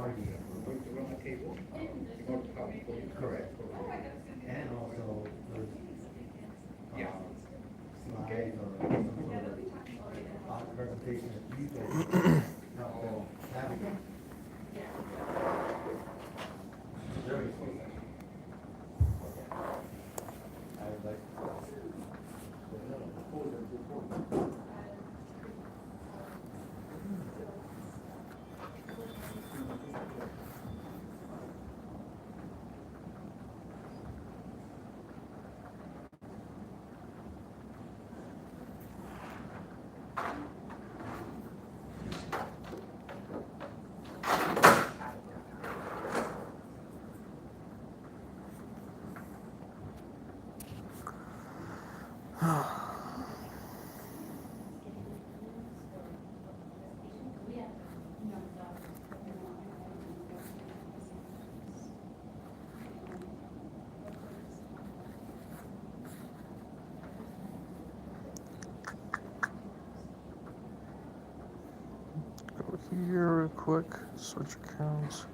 Around the table, or top, correct. And also those, Yeah. slides or some sort of presentation that you guys help them navigate. Very cool. I would like Go here real quick, switch accounts.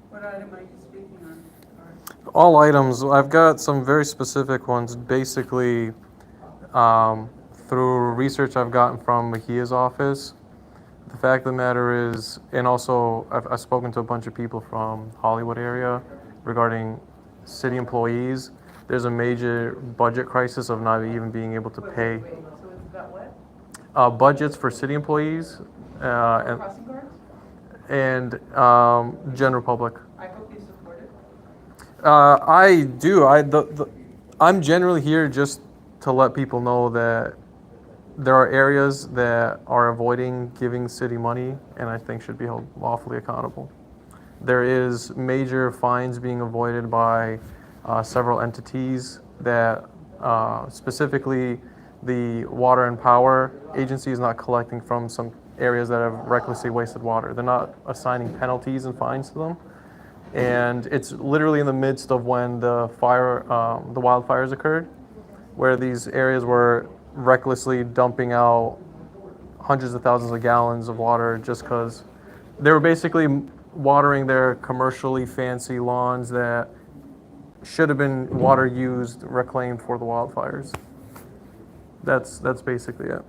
What item are you speaking on? All items, I've got some very specific ones, basically through research I've gotten from Mahia's office. The fact of the matter is, and also I've spoken to a bunch of people from Hollywood area regarding city employees. There's a major budget crisis of not even being able to pay Wait, so it's about what? budgets for city employees Crossing guards? and general public. I hope you support it. I do. I'm generally here just to let people know that there are areas that are avoiding giving city money, and I think should be held lawfully accountable. There is major fines being avoided by several entities that specifically the water and power agency is not collecting from some areas that have recklessly wasted water. They're not assigning penalties and fines to them. And it's literally in the midst of when the wildfires occurred, where these areas were recklessly dumping out hundreds of thousands of gallons of water just because they were basically watering their commercially fancy lawns that should have been water used, reclaimed for the wildfires. That's basically it.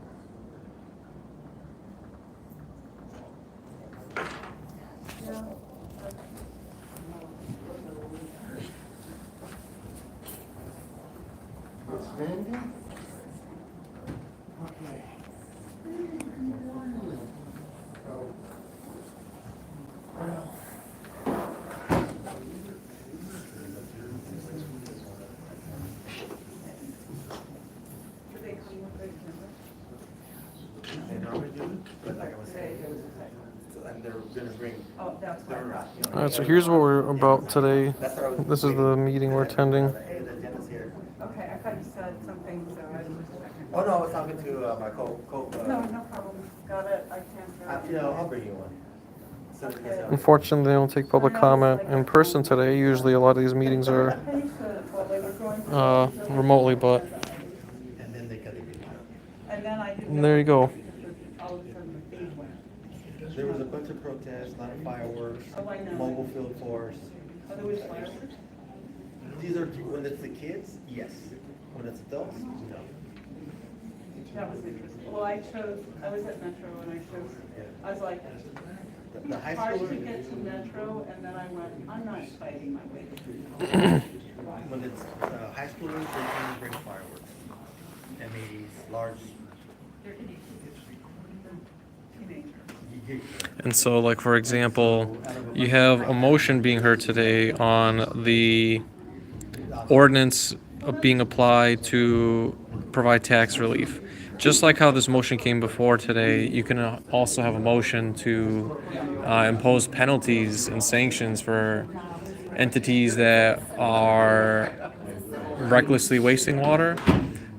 Outstanding. Okay. They normally do, but like I was saying, and they're gonna bring. Oh, that's what I thought. All right, so here's what we're about today. This is the meeting we're attending. Hey, the attendance here. Okay, I thought you said something, so I was just checking. Oh, no, I was talking to my No, no problem. Got it. I can't. you know, I'll bring you one. So that you guys have- Unfortunately, they don't take public comment in person today. Usually a lot of these meetings are remotely, but And then they cut the video. And then I did. and there you go. All of a sudden the feed went. There was a bunch of protests, a lot of fireworks, Oh, I know. mobile field force. Oh, there was fireworks? These are, when it's the kids, yes. When it's adults, no. That was interesting. Well, I was at Metro and I was like, The high hard to schoolers, get to Metro, and then I went, I'm not fighting my way to. when when it's, high schoolers, they can bring fireworks. M80s, large. And so, like, for example, you have a motion being heard today on the ordinance being applied to provide tax relief. Just like how this motion came before today, you can also have a motion to impose penalties and sanctions for entities that are recklessly wasting water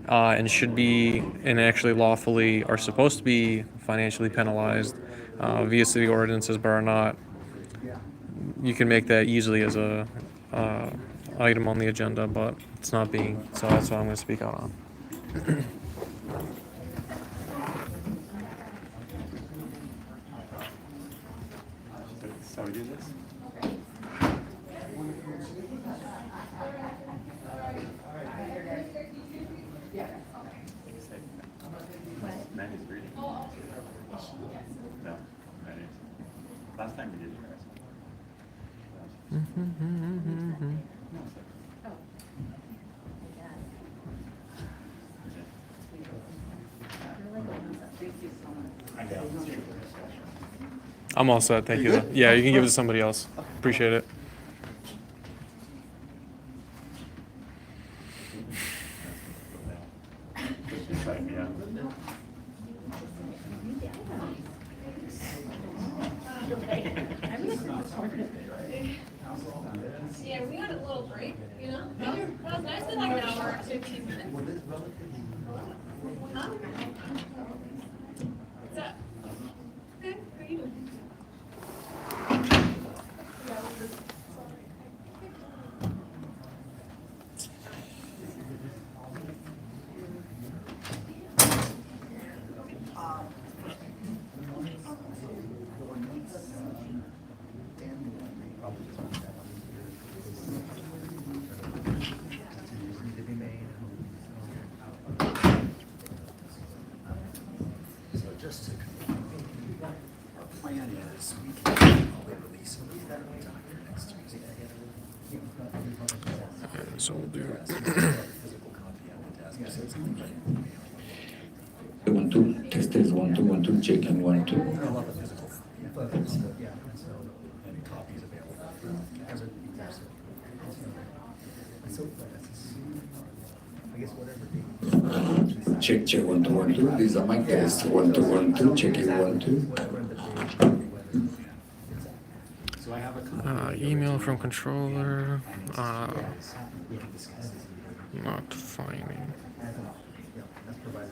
and should be, and actually lawfully are supposed to be financially penalized via city ordinances, but are not. You can make that easily as a item on the agenda, but it's not being, so that's what I'm going to speak out on. So we do this? Mandy's reading. No, Mandy's. Last time we did yours. I'm all set, thank you. Yeah, you can give it to somebody else. Appreciate it. Yeah. Yeah, we had a little break, you know? That was nice, like an hour, 15 minutes. Huh? What's up? Good, how are you doing? So just to confirm, our plan is we can probably release a document next Tuesday. So we'll do. Physical copy of the task. So it's something like- 1 2 test is 1 2 1 2 check and 1 2 I love the physical. Yeah, so, and copies available. I guess whatever. check check 1 2 1 2 these are my tests 1 2 1 2 checking 1 2 So I have a copy. Email from controller. Not finding. That's provided.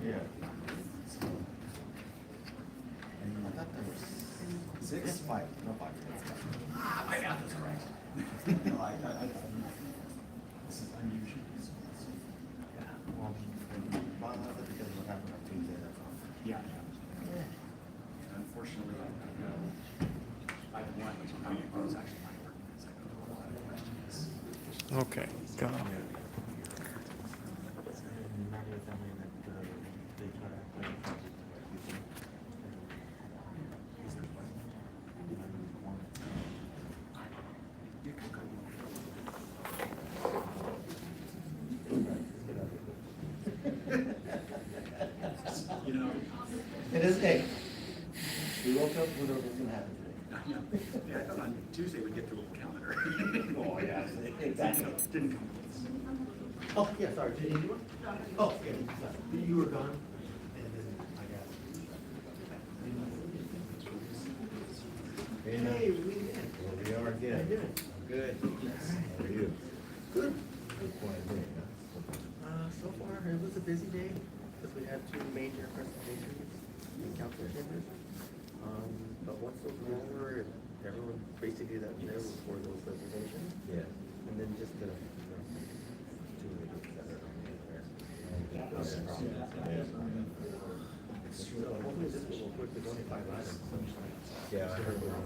Yeah. I thought there was 6, 5, no 5. My math is correct. No, this is unusual. Yeah, well, that's because of what happened on Tuesday, that's all. Yeah. And unfortunately, I won, which was actually my work. Okay, got it. You know, It is, hey, we woke up, we don't know what's gonna happen today. yeah, I thought on Tuesday we'd get through a calendar. Oh, yeah, exactly. Didn't come. Oh, yeah, sorry, did you? Oh, yeah, sorry. You were gone. And then I got. Hey, we did. Well, we are again. How you doing? Good. How are you? Good. So far, it was a busy day, because we had 2 major presentations in council chambers. But once those were over, everyone basically that was there was for those presentations. Yeah. And then just the, so hopefully this will go quick, there's only 5 items. Yeah, I heard that.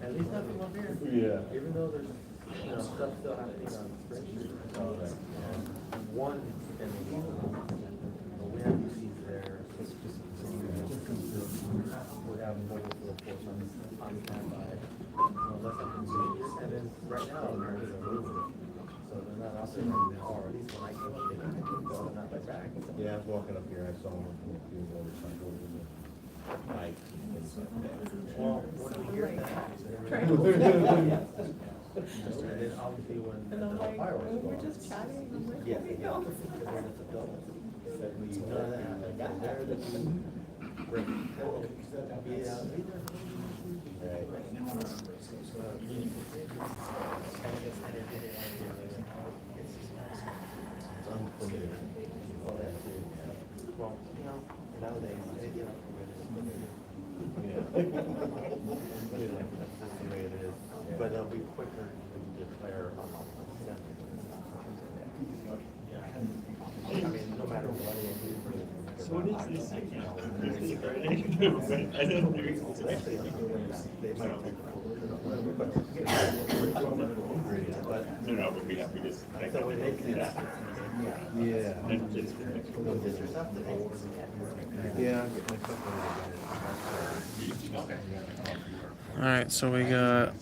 At least nothing up here. Yeah. Even though there's, stuff still happening on Spring Street. One and we have received there, it's just, we have mobile field force on standby. Unless something changes, and then right now, they're just moving. So they're not operating now, or at least when I came, they didn't go, they're not like back. Yeah, I was walking up here, I saw one with a few motorcycles and the bike and stuff like that. Well, when we hear that, and then obviously when And I'm the like, fireworks oh, go we're off. just chatting. I'm like, Yeah, "Where we yeah, go?" because then it's a building. So we none of that happened. There, the break, yeah, either. Right. It's unfamiliar. All that too. Well, you know, nowadays, you know. That's just the way it is. But it'll be quicker to declare. I mean, no matter what it is. So what is this? I didn't know. They might take. But. No, but we just. So when they can. Yeah. Yeah. All right, so we got,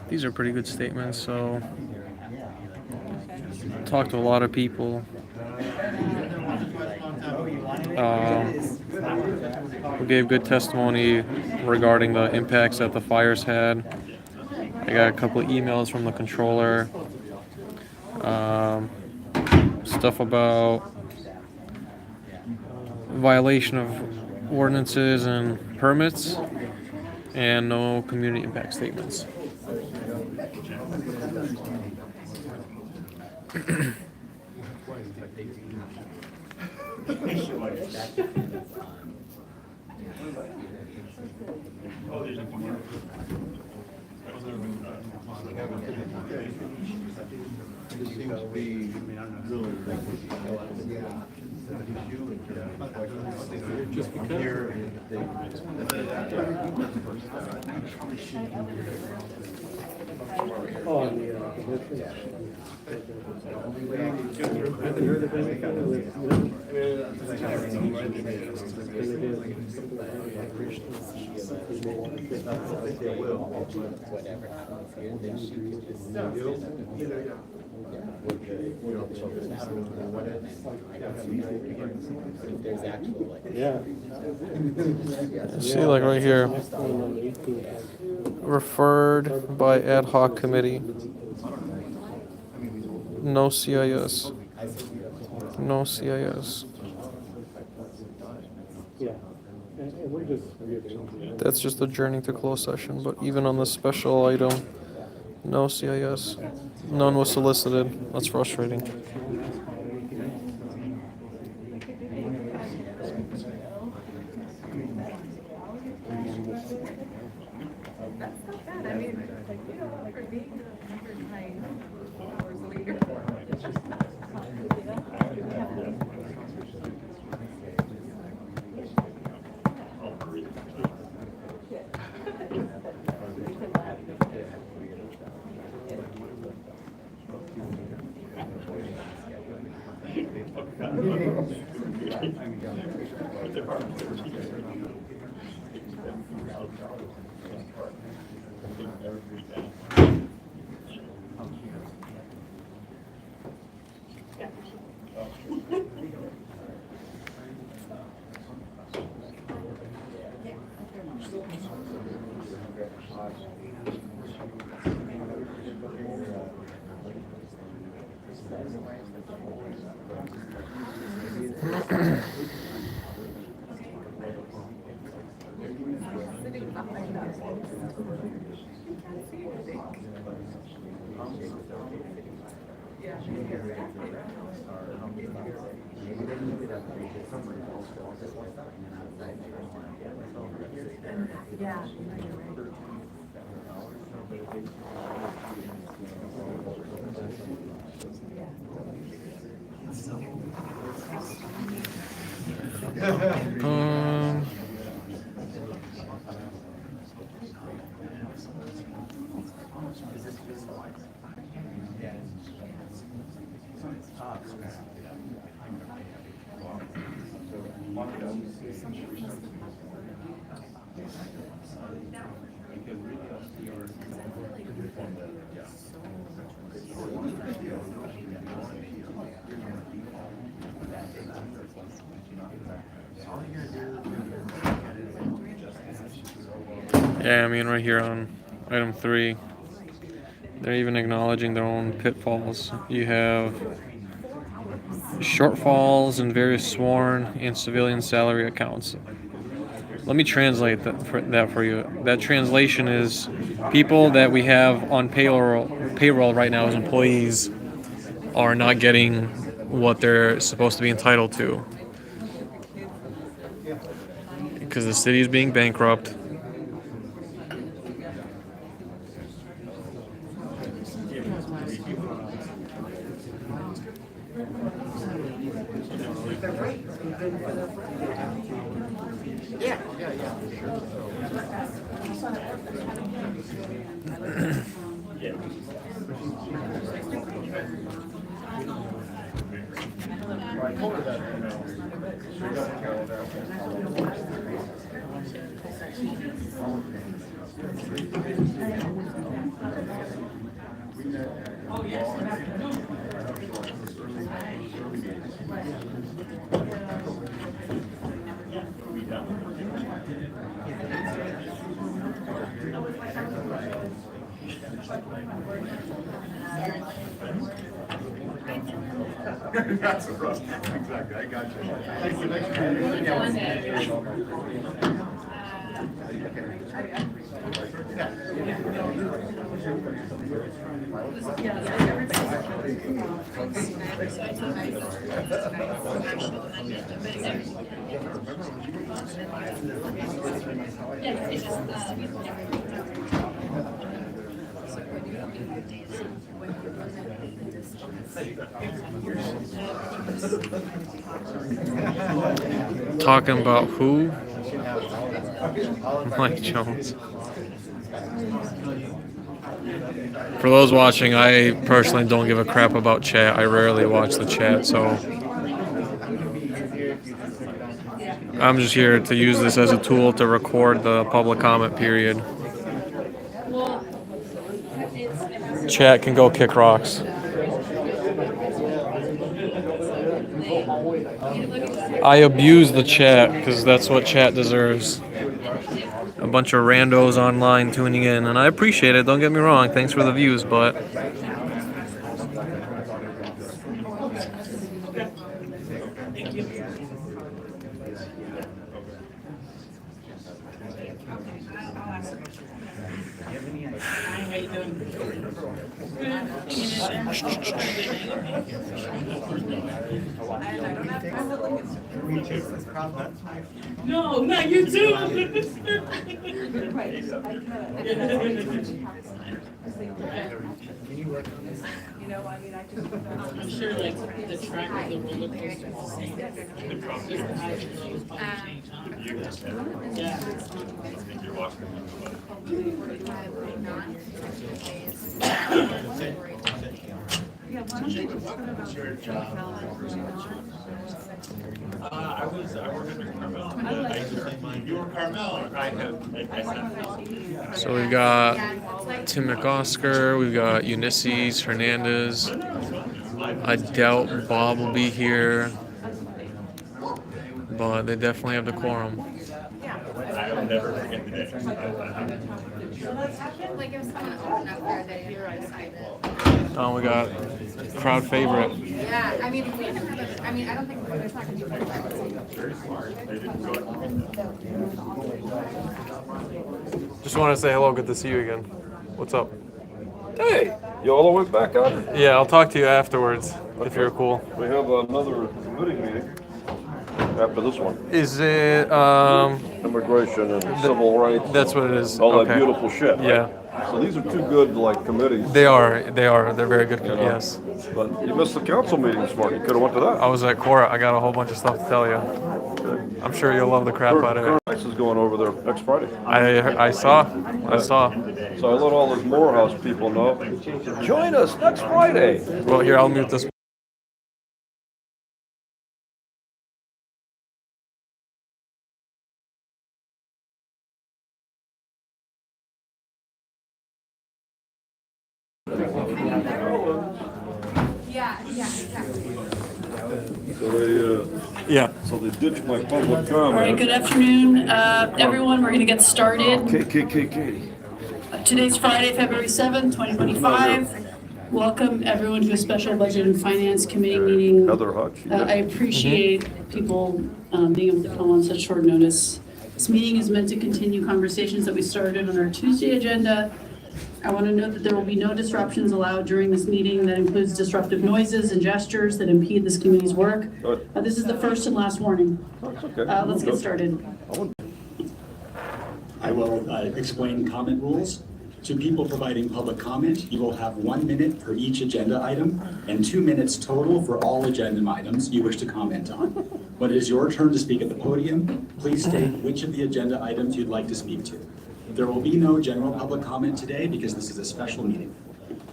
these are pretty good statements. So talked to a lot of people. We gave good testimony regarding the impacts that the fires had. I got a couple of emails from the controller. Stuff about violation of ordinances and permits, and no community impact statements. This seems to be really just because here Whatever happens here, then she could just if there's actual like. See, like right here, referred by ad hoc committee. No CIS. No CIS. That's just adjourning to closed session, but even on the special item, no CIS. None was solicited. That's frustrating. That's not bad. I mean, like, you know, for being the 109 hours a week. It's just, sitting behind us. You can't see anything. Yeah. Um, Yeah, I mean, right here on item 3, they're even acknowledging their own pitfalls. You have shortfalls in various sworn and civilian salary accounts. Let me translate that for you. That translation is people that we have on payroll right now as employees are not getting what they're supposed to be entitled to because the city is being bankrupt. That's rough. Exactly, I got you. Thanks for Talking about who? Mike Jones. For those watching, I personally don't give a crap about chat. I rarely watch the chat, so I'm just here to use this as a tool to record the public comment period. Chat can go kick rocks. I abuse the chat because that's what chat deserves. A bunch of randos online tuning in, and I appreciate it, don't get me wrong, thanks for the views, but No, not you too. You know, I mean, I just. I'm sure like the track of the roller coaster is the same. The process Yeah. Yeah, why don't they just put it I worked under Carmel. You were Carmel, right? so we've got Tim McOsker, we've got Ulysses Hernandez. I doubt Bob will be here, but they definitely have the quorum. I will never forget the day. Like if someone opened up there, they decided. Oh, we got crowd favorite. Yeah, I mean, we can have it, I mean, I don't think there's not gonna be. Just want to say hello, good to see you again. What's up? Hey, you all the way back up? Yeah, I'll talk to you afterwards if you're cool. We have another committee meeting after this one. Is it, Immigration and civil rights. that's what it is. All that Okay. beautiful shit. Right? Yeah. So these are two good, like, committees. They are, they're very good, You know. yes. But you missed the council meeting this morning. You could have went to that. I was at Cora, I got a whole bunch of stuff to tell you. I'm sure you'll love the crap out of it. Curtis is going over there next Friday. I saw. So I let all those Morehouse people know. Join us next Friday. Well, here, I'll mute this. funds? Yeah, exactly. So they ditched my public All right, comment. good afternoon, everyone. We're going to get started. KKKK. Today's Friday, February 7th, 2025. Welcome, everyone, to a special Budget and Finance Committee meeting. Heather Hutch. I appreciate people being able to come on such short notice. This meeting is meant to continue conversations that we started on our Tuesday agenda. I want to note that there will be no disruptions allowed during this meeting. That includes disruptive noises and gestures that impede this committee's work. This is the first and last warning. That's okay. Let's get started. I will explain comment rules. To people providing public comment, you will have 1 minute for each agenda item and 2 minutes total for all agenda items you wish to comment on. When it is your turn to speak at the podium, please state which of the agenda items you'd like to speak to. There will be no general public comment today because this is a special meeting.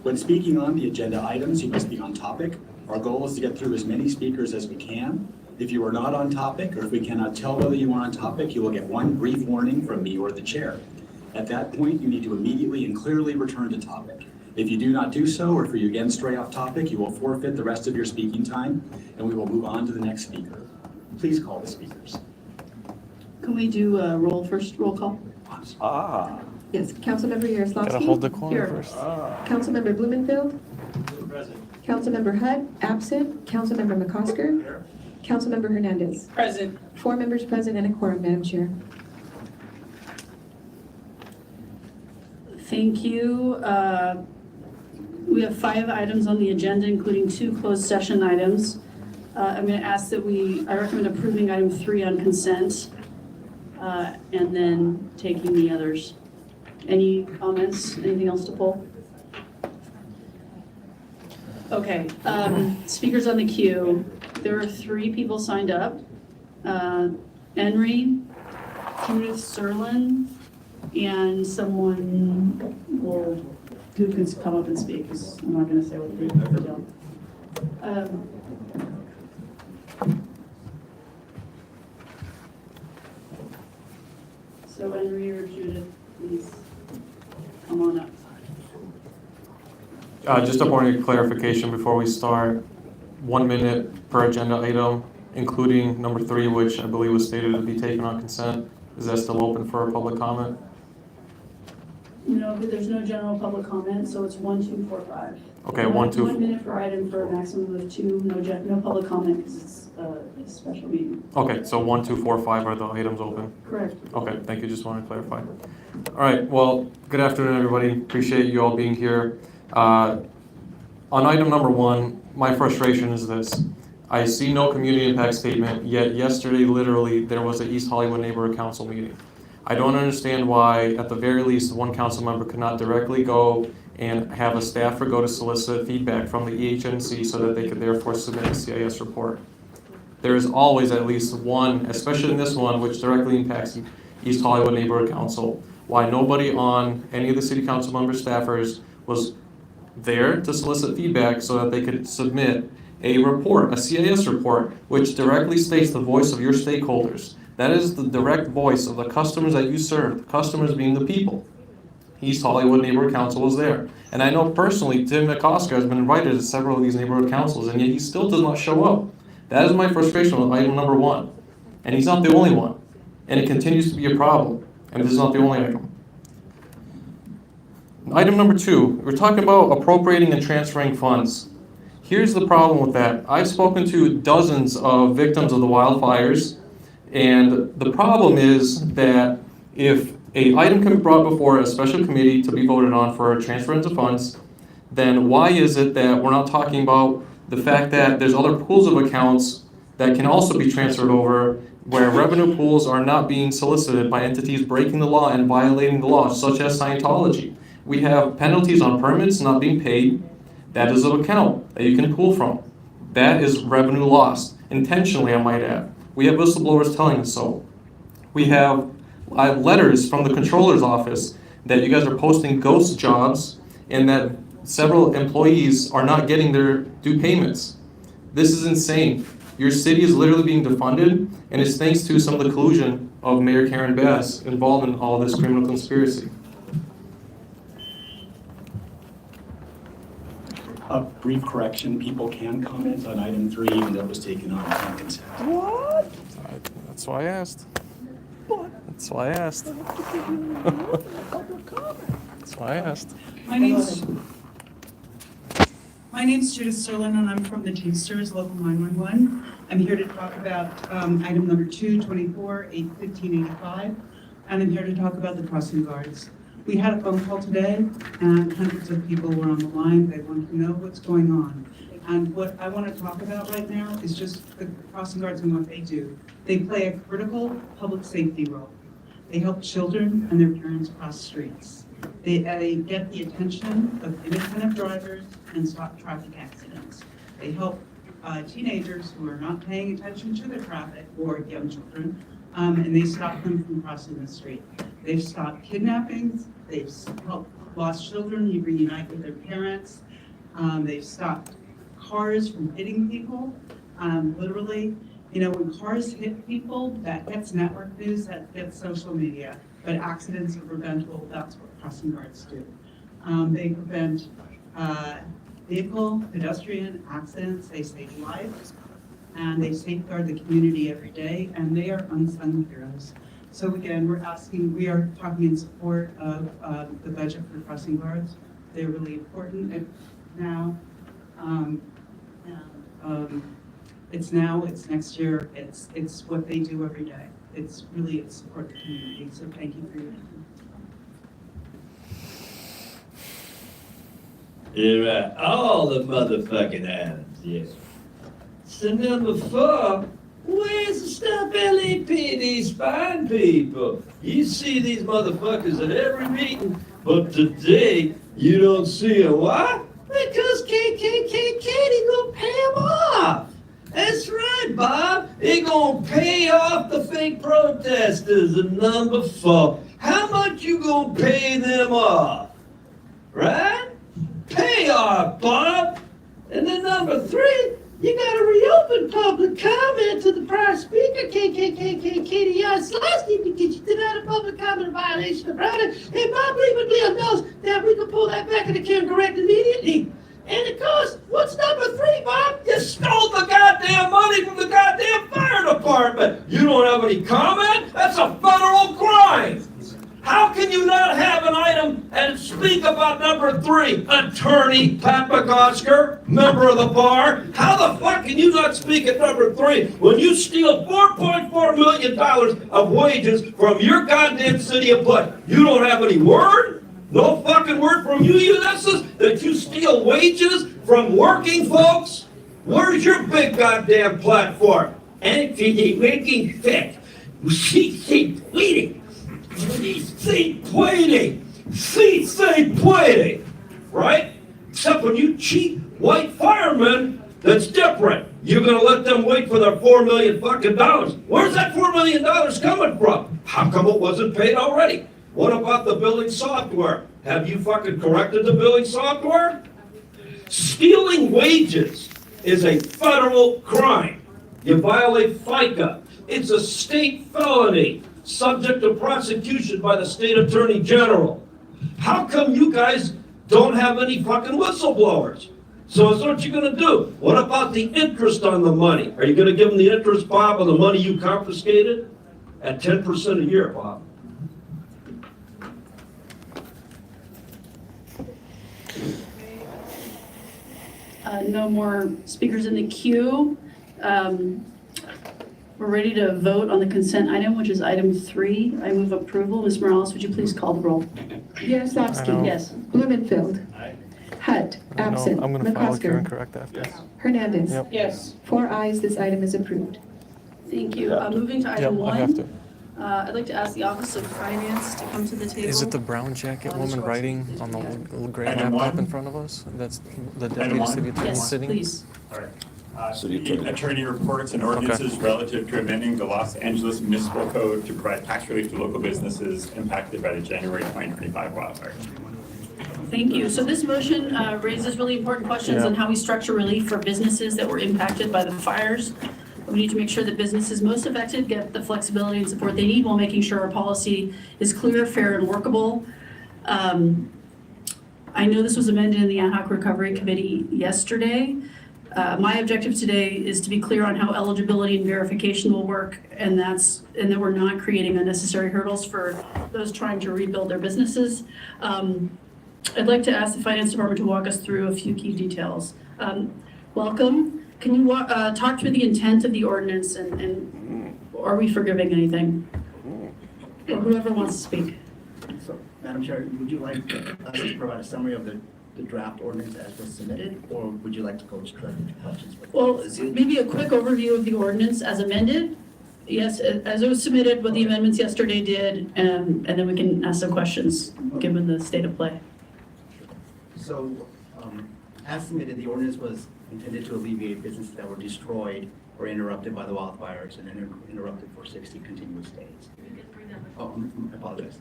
When speaking on the agenda items, you must be on topic. Our goal is to get through as many speakers as we can. If you are not on topic, or if we cannot tell whether you are on topic, you will get one brief warning from me or the chair. At that point, you need to immediately and clearly return to topic. If you do not do so, or if you again stray off topic, you will forfeit the rest of your speaking time, and we will move on to the next speaker. Please call the speakers. Can we do a roll call? Yes, Councilmember Yaroslavsky. Gotta hold the corner Here. first. Councilmember Blumenfield. Councilmember Hutt, absent. Councilmember McCosker. Councilmember Hernandez. Present. 4 members present and a quorum, Madam Chair. Thank you. We have 5 items on the agenda, including 2 closed session items. I'm going to ask that I recommend approving item 3 on consent, and then taking the others. Any comments? Anything else to pull? Okay, speakers on the queue. There are 3 people signed up. Henry, Judith Serlin, and someone who can come up and speak, 'cause I'm not going to say what they don't. So Henry or Judith, please come on up. Just a point of clarification before we start. 1 minute per agenda item, including number 3, which I believe was stated to be taken on consent. Is that still open for a public comment? No, but there's no general public comment, so it's 1, 2, 4, 5. Okay, 1, 2. 1 minute per item for a maximum of 2. No public comment because it's a special meeting. Okay, so 1, 2, 4, 5 are the items open. Correct. Okay, thank you. Just want to clarify. All right. Well, good afternoon, everybody. Appreciate you all being here. On item number 1, my frustration is this. I see no community impact statement, yet yesterday, literally, there was an East Hollywood Neighborhood Council meeting. I don't understand why, at the very least, one council member could not directly go and have a staffer go to solicit feedback from the EHNC so that they could therefore submit a CIS report. There is always at least one, especially in this one, which directly impacts East Hollywood Neighborhood Council. Why nobody on any of the city council member staffers was there to solicit feedback so that they could submit a report, a CIS report, which directly states the voice of your stakeholders. That is the direct voice of the customers that you serve, the customers being the people. East Hollywood Neighborhood Council was there. And I know personally Tim McCosker has been invited to several of these neighborhood councils, and yet he still does not show up. That is my frustration with item number 1. And he's not the only one. And it continues to be a problem. And this is not the only item. Item number 2, we're talking about appropriating and transferring funds. Here's the problem with that. I've spoken to dozens of victims of the wildfires, and the problem is that if an item can be brought before a special committee to be voted on for a transference of funds, then why is it that we're not talking about the fact that there's other pools of accounts that can also be transferred over, where revenue pools are not being solicited by entities breaking the law and violating the law, such as Scientology. We have penalties on permits not being paid. That is an account that you can pull from. That is revenue lost, intentionally, I might add. We have whistleblowers telling us so. We have letters from the controller's office that you guys are posting ghost jobs and that several employees are not getting their due payments. This is insane. Your city is literally being defunded, and it's thanks to some of the collusion of Mayor Karen Bass involved in all this criminal conspiracy. A brief correction, people can comment on item 3, even though it was taken on consent. That's why I asked. That's why I asked. That's why I asked. My name's Judith Sterlin, and I'm from the Teamsters Local 911. I'm here to talk about item number 224-1585, and I'm here to talk about the crossing guards. We had a phone call today, and hundreds of people were on the line. They want to know what's going on. And what I want to talk about right now is just the crossing guards and what they do. They play a critical public safety role. They help children and their parents cross streets. They get the attention of independent drivers and stop traffic accidents. They help teenagers who are not paying attention to the traffic, or young children, and they stop them from crossing the street. They've stopped kidnappings. They've helped lost children reunite with their parents. They've stopped cars from hitting people, literally. You know, when cars hit people, that gets network news, that gets social media. But accidents are preventable. That's what crossing guards do. They prevent vehicle, pedestrian accidents. They save lives, and they safeguard the community every day. And they are unsung heroes. So again, we are talking in support of the budget for crossing guards. They're really important now. It's now, it's next year, it's what they do every day. It's support the community, so thank you for your time. You're right, all the motherfucking items, yes. So number 4, where's the stuff LAPD's fine people? You see these motherfuckers at every meeting, but today you don't see them. Why? Because Katie gonna pay them off. That's right, Bob. They gonna pay off the fake protesters. And number 4, how much you gonna pay them off? Right? Pay off, Bob. And then number 3, you gotta reopen public comment to the prior speaker, Katie Slasky, because you denied a public comment violation of right. And Bob Lieberman knows that we can pull that back and it can correct immediately. And of course, what's number 3, Bob? You stole the goddamn money from the goddamn fire department. You don't have any comment? That's a federal crime. How can you not have an item and speak about number 3? Attorney Pat McOsker, member of the bar. How the fuck can you not speak at number 3 when you steal $4.4 million of wages from your goddamn city of Bud? You don't have any word? No fucking word from you, Ulysses, that you steal wages from working folks? Where's your big goddamn platform? And for the working folks, she tweeting. She tweeting, right? Except when you cheat white firemen, that's different. You're gonna let them wait for their $4 million fucking dollars. Where's that $4 million coming from? How come it wasn't paid already? What about the billing software? Have you fucking corrected the billing software? Stealing wages is a federal crime. You violate FICA. It's a state felony, subject to prosecution by the state attorney general. How come you guys don't have any fucking whistleblowers? So that's what you're gonna do. What about the interest on the money? Are you gonna give them the interest, Bob, on the money you confiscated? At 10% a year, Bob. No more speakers in the queue. We're ready to vote on the consent item, which is item 3. I move approval. Ms. Morales, would you please call the roll? Yaroslavsky. Yes. Blumenfield. Hutt. Absent. I'm gonna file a McCosker. correct after. Hernandez. Yep. Yes. 4 ayes, this item is approved. Thank you. Moving to item Yep, 1. I have to. I'd like to ask the Office of Finance to come to the table. Is it the brown jacket woman writing on the little gray Item laptop one. in front of us? That's the Item deputy one? city attorney Yes, sitting? please. All right. Attorney reports and ordinances relative to amending the Los Angeles Municipal Code to provide tax relief to local businesses impacted by the January 2025 wildfire. Thank you. So this motion raises really important questions on how we structure relief for businesses that were impacted by the fires. We need to make sure that businesses most affected get the flexibility and support they need while making sure our policy is clear, fair, and workable. I know this was amended in the Ad hoc Recovery Committee yesterday. My objective today is to be clear on how eligibility and verification will work, and that we're not creating unnecessary hurdles for those trying to rebuild their businesses. I'd like to ask the Finance Department to walk us through a few key details. Welcome. Can you talk through the intent of the ordinance and are we forgiving anything? Or whoever wants to speak. So, Madam Chair, would you like us to provide a summary of the draft ordinance as was submitted, or would you like to go straight into questions? Well, maybe a quick overview of the ordinance as amended. Yes, as it was submitted, what the amendments yesterday did, and then we can ask some questions, given the state of play. So, as submitted, the ordinance was intended to alleviate businesses that were destroyed or interrupted by the wildfires and interrupted for 60 continuous days. Oh, I apologize.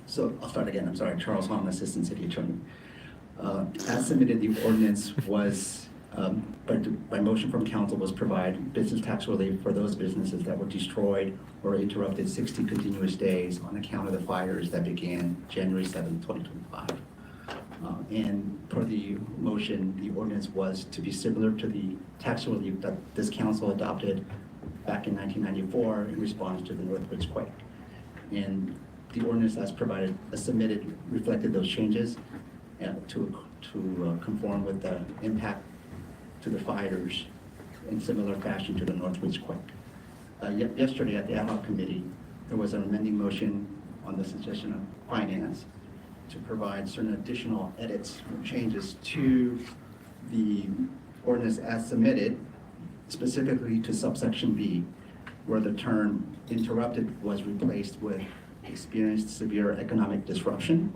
So I'll start again. I'm sorry, Charles Hong, Assistant City Attorney. As submitted, the ordinance was, by motion from council, was provide business tax relief for those businesses that were destroyed or interrupted 60 continuous days on account of the fires that began January 7th, 2025. And per the motion, the ordinance was to be similar to the tax relief that this council adopted back in 1994 in response to the Northwoods quake. And the ordinance as provided, as submitted, reflected those changes to conform with the impact to the fires in similar fashion to the Northwoods quake. Yesterday at the Ad hoc Committee, there was an amending motion on the suggestion of Finance to provide certain additional edits or changes to the ordinance as submitted, specifically to subsection B, where the term interrupted was replaced with experienced severe economic disruption,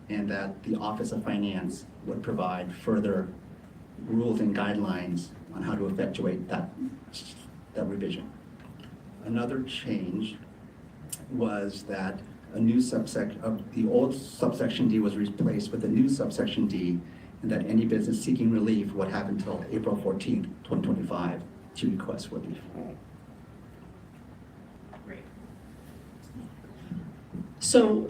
and that the Office of Finance would provide further rules and guidelines on how to effectuate that revision. Another change was that a new subsection of the old subsection D was replaced with a new subsection D, and that any business seeking relief would have until April 14th, 2025 to request relief. So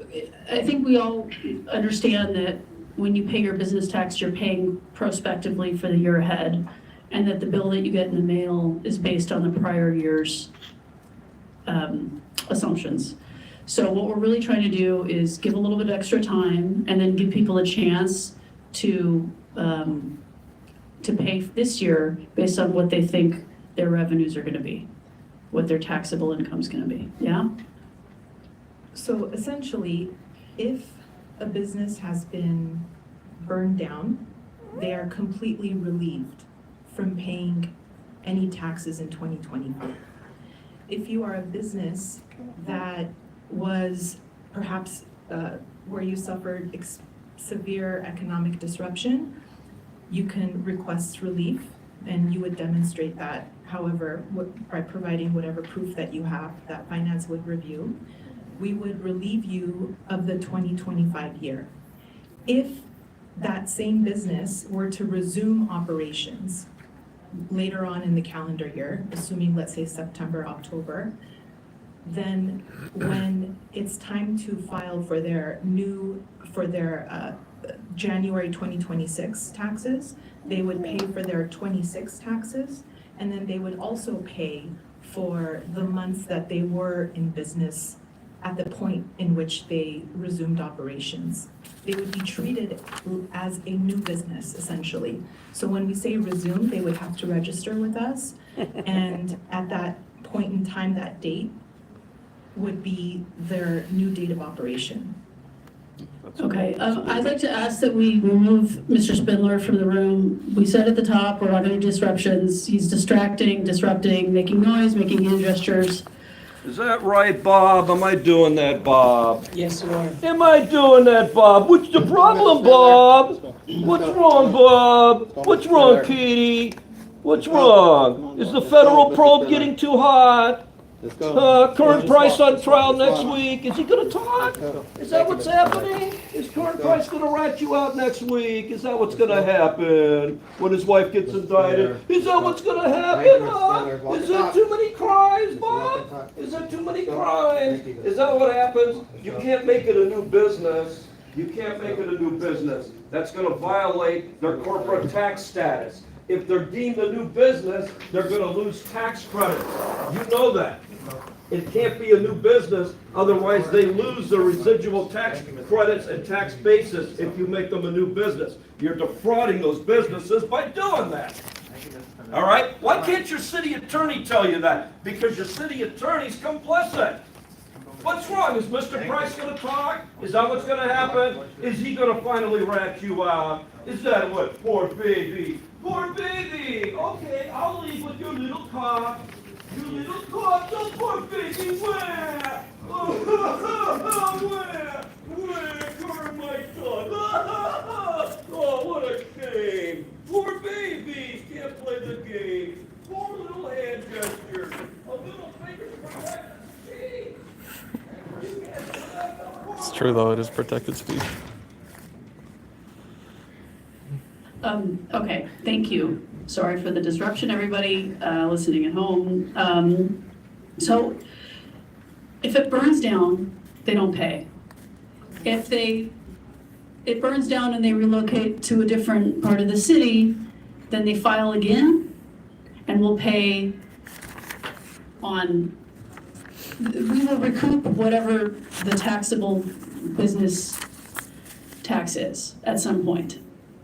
I think we all understand that when you pay your business tax, you're paying prospectively for the year ahead, and that the bill that you get in the mail is based on the prior year's assumptions. So what we're really trying to do is give a little bit extra time and then give people a chance to pay this year based on what they think their revenues are going to be, what their taxable income is going to be. Yeah? So essentially, if a business has been burned down, they are completely relieved from paying any taxes in 2025. If you are a business that was perhaps where you suffered severe economic disruption, you can request relief, and you would demonstrate that, however, by providing whatever proof that you have that Finance would review. We would relieve you of the 2025 year. If that same business were to resume operations later on in the calendar year, assuming, let's say, September, October, then when it's time to file for their January 2026 taxes, they would pay for their 26 taxes, and then they would also pay for the months that they were in business at the point in which they resumed operations. They would be treated as a new business, essentially. So when we say resume, they would have to register with us, and at that point in time, that date would be their new date of operation. Okay, I'd like to ask that we remove Mr. Spindler from the room. We said at the top, we're not going to do disruptions. He's distracting, disrupting, making noise, making hand gestures. Is that right, Bob? Am I doing that, Bob? Yes, you are. Am I doing that, Bob? What's the problem, Bob? What's wrong, Bob? What's wrong, Petey? What's wrong? Is the federal probe getting too hot? Let's go. Current Just Price walk, on just trial walk, just next walk. week. Is he gonna talk? go. Is that Thank you, what's Mr. happening? Is Current Price gonna rat you out next week? Is that what's gonna happen when his wife gets indicted? Is that what's gonna Thank you, happen, Mr. huh? Senator. Walk Is the there talk. too many cries, Walk Bob? the talk. Is there too many Go. cries? Thank you. Is that what happens? You can't make it a new business. You can't make it a new business. That's gonna violate their corporate tax status. If they're deemed a new business, they're gonna lose tax credits. You know that. It can't be a new business, otherwise they lose the residual tax credits and tax basis if you make them a new business. You're defrauding those businesses by doing that. All right? Why can't your city attorney tell you that? Because your city attorney's complicit. What's wrong? Is Mr. Price gonna talk? Is that what's gonna happen? Is he gonna finally rat you out? Is that what? Poor baby. Poor baby. Okay, I'll leave with your little cock. You little cock. Oh, poor baby. Where? Oh, where? Where? You're my son. Oh, what a shame. Poor baby. Can't play the game. Poor little hand gesture. A little finger protect. It's true though, it is protected speech. Okay, thank you. Sorry for the disruption, everybody listening at home. So if it burns down, they don't pay. If it burns down and they relocate to a different part of the city, then they file again and will pay on, we will recoup whatever the taxable business tax is at some point.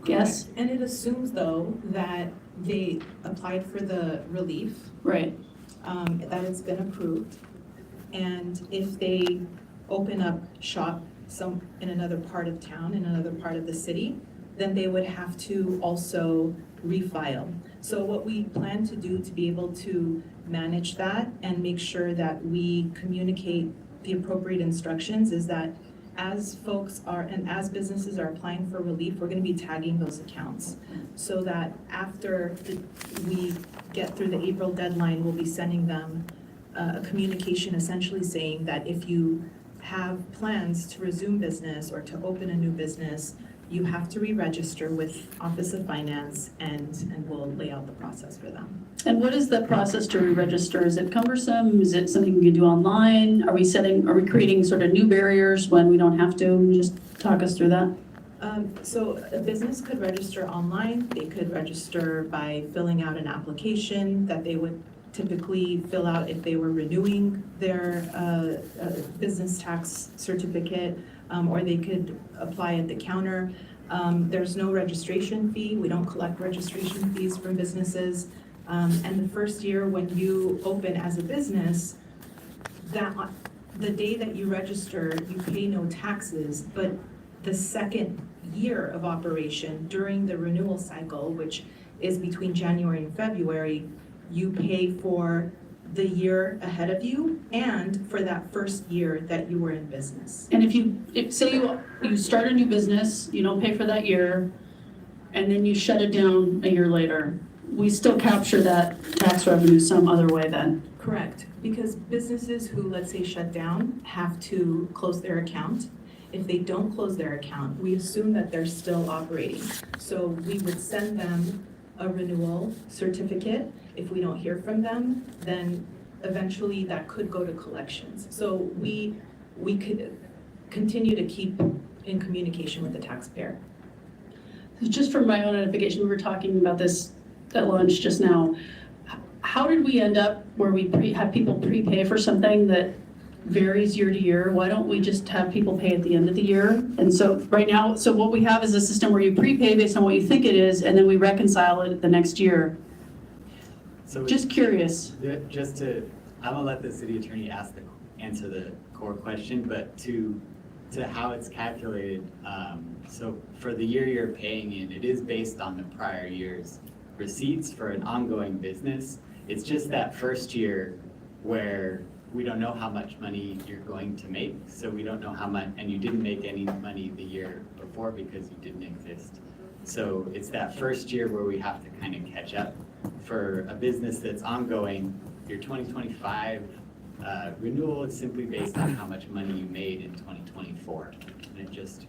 Yes? And it assumes though that they applied for the relief, Right. that it's been approved. And if they open up shop in another part of town, in another part of the city, then they would have to also refile. So what we plan to do to be able to manage that and make sure that we communicate the appropriate instructions is that as folks are, and as businesses are applying for relief, we're gonna be tagging those accounts. So that after we get through the April deadline, we'll be sending them a communication essentially saying that if you have plans to resume business or to open a new business, you have to re-register with Office of Finance and we'll lay out the process for them. And what is the process to re-register? Is it cumbersome? Is it something you can do online? Are we creating sort of new barriers when we don't have to? Just talk us through that. So a business could register online. They could register by filling out an application that they would typically fill out if they were renewing their business tax certificate, or they could apply at the counter. There's no registration fee. We don't collect registration fees from businesses. And the first year when you open as a business, the day that you register, you pay no taxes, but the second year of operation during the renewal cycle, which is between January and February, you pay for the year ahead of you and for that first year that you were in business. And if say you start a new business, you don't pay for that year, and then you shut it down a year later, we still capture that tax revenue some other way then? Correct, because businesses who, let's say, shut down have to close their account. If they don't close their account, we assume that they're still operating. So we would send them a renewal certificate. If we don't hear from them, then eventually that could go to collections. So we could continue to keep in communication with the taxpayer. Just for my own edification, we were talking about this at lunch just now. How did we end up where we have people prepay for something that varies year to year? Why don't we just have people pay at the end of the year? And so right now, so what we have is a system where you prepay based on what you think it is, and then we reconcile it the next year. So just curious. I'm gonna let the city attorney answer the core question, but to how it's calculated, so for the year you're paying in, it is based on the prior year's receipts for an ongoing business. It's just that first year where we don't know how much money you're going to make, so we don't know how much, and you didn't make any money the year before because you didn't exist. So it's that first year where we have to kind of catch up. For a business that's ongoing, your 2025 renewal is simply based on how much money you made in 2024. And it just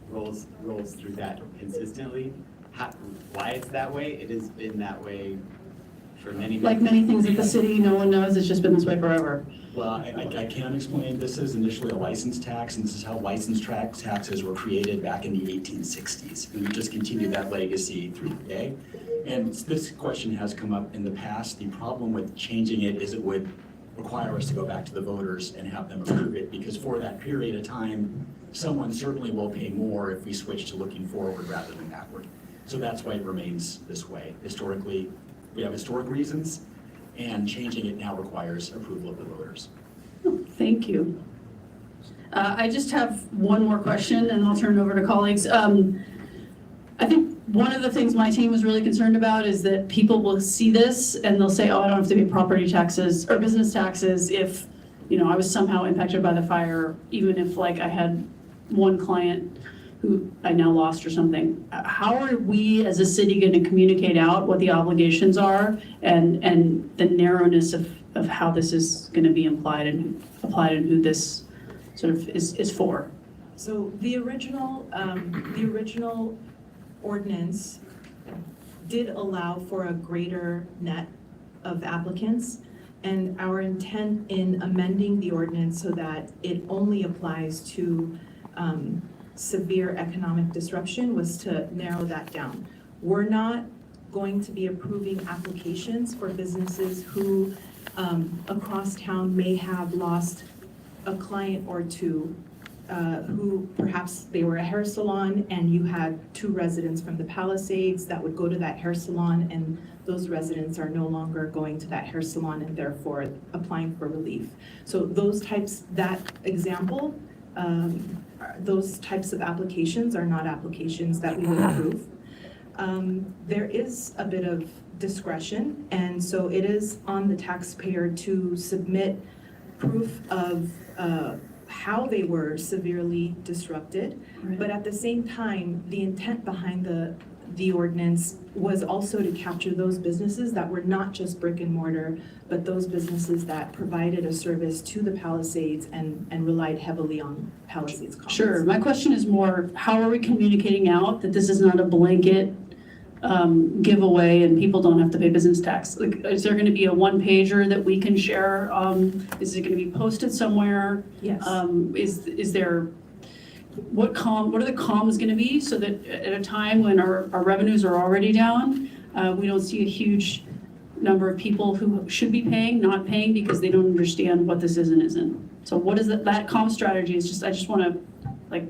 rolls through that consistently. Why it's that way? It has been that way for many. Like many things at the city, no one knows, it's just been this way forever. Well, I can't explain. This is initially a license tax, and this is how license taxes were created back in the 1860s. And we just continue that legacy through today. And this question has come up in the past. The problem with changing it is it would require us to go back to the voters and have them approve it, because for that period of time, someone certainly will pay more if we switch to looking forward rather than backward. So that's why it remains this way. Historically, we have historic reasons, and changing it now requires approval of the voters. Thank you. I just have one more question and I'll turn it over to colleagues. I think one of the things my team was really concerned about is that people will see this and they'll say, oh, I don't have to pay property taxes or business taxes if, you know, I was somehow impacted by the fire, even if like I had one client who I now lost or something. How are we as a city going to communicate out what the obligations are and the narrowness of how this is going to be applied and who this sort of is for? So the original ordinance did allow for a greater net of applicants, and our intent in amending the ordinance so that it only applies to severe economic disruption was to narrow that down. We're not going to be approving applications for businesses who across town may have lost a client or two who perhaps they were a hair salon and you had 2 residents from the Palisades that would go to that hair salon, and those residents are no longer going to that hair salon and therefore applying for relief. So those types, that example, those types of applications are not applications that we would approve. There is a bit of discretion, and so it is on the taxpayer to submit proof of how they were severely disrupted. Right. But at the same time, the intent behind the ordinance was also to capture those businesses that were not just brick and mortar, but those businesses that provided a service to the Palisades and relied heavily on Palisades Commons. Sure. My question is more, how are we communicating out that this is not a blanket giveaway and people don't have to pay business tax? Like, is there going to be a one-pager that we can share? Is it going to be posted somewhere? Yes. Is there, what are the comms going to be so that at a time when our revenues are already down, we don't see a huge number of people who should be paying, not paying because they don't understand what this is and isn't. So what is that comm strategy is just, I just want to like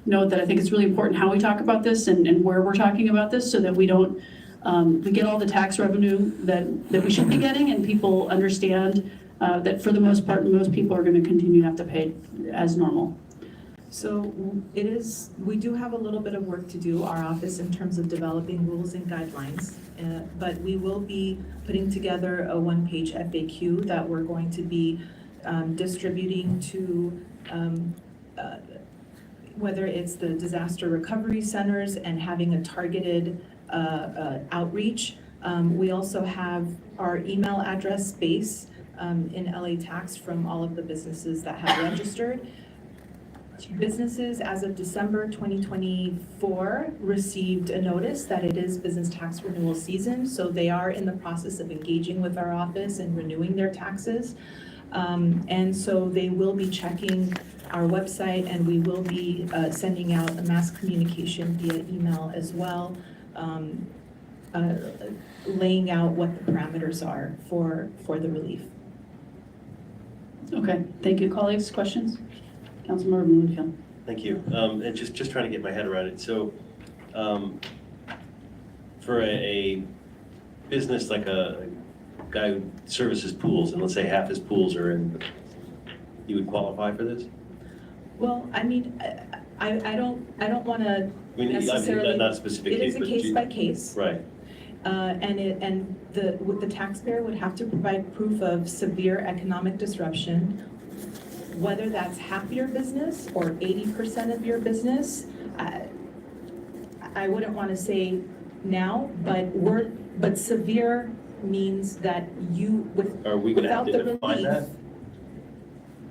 note that I think it's really important how we talk about this and where we're talking about this so that we don't, we get all the tax revenue that we should be getting and people understand that for the most part, most people are going to continue to have to pay as normal. So it is, we do have a little bit of work to do, our office, in terms of developing rules and guidelines. But we will be putting together a one-page FAQ that we're going to be distributing to whether it's the disaster recovery centers and having a targeted outreach. We also have our email address base in LA Tax from all of the businesses that have registered. Businesses as of December 2024 received a notice that it is business tax renewal season, so they are in the process of engaging with our office and renewing their taxes. And so they will be checking our website, and we will be sending out a mass communication via email as well, laying out what the parameters are for the relief. Okay, thank you. Colleagues, questions? Councilmember Bloomfield. Thank you. And just trying to get my head around it. So for a business like a guy who services pools, and let's say half his pools are in, you would qualify for this? Well, I mean, I don't want to necessarily. Not a specific It case, is a case by case. Right. And the taxpayer would have to provide proof of severe economic disruption, whether that's half your business or 80% of your business. I wouldn't want to say now, but severe means that you Are we going to have without to the define relief. that?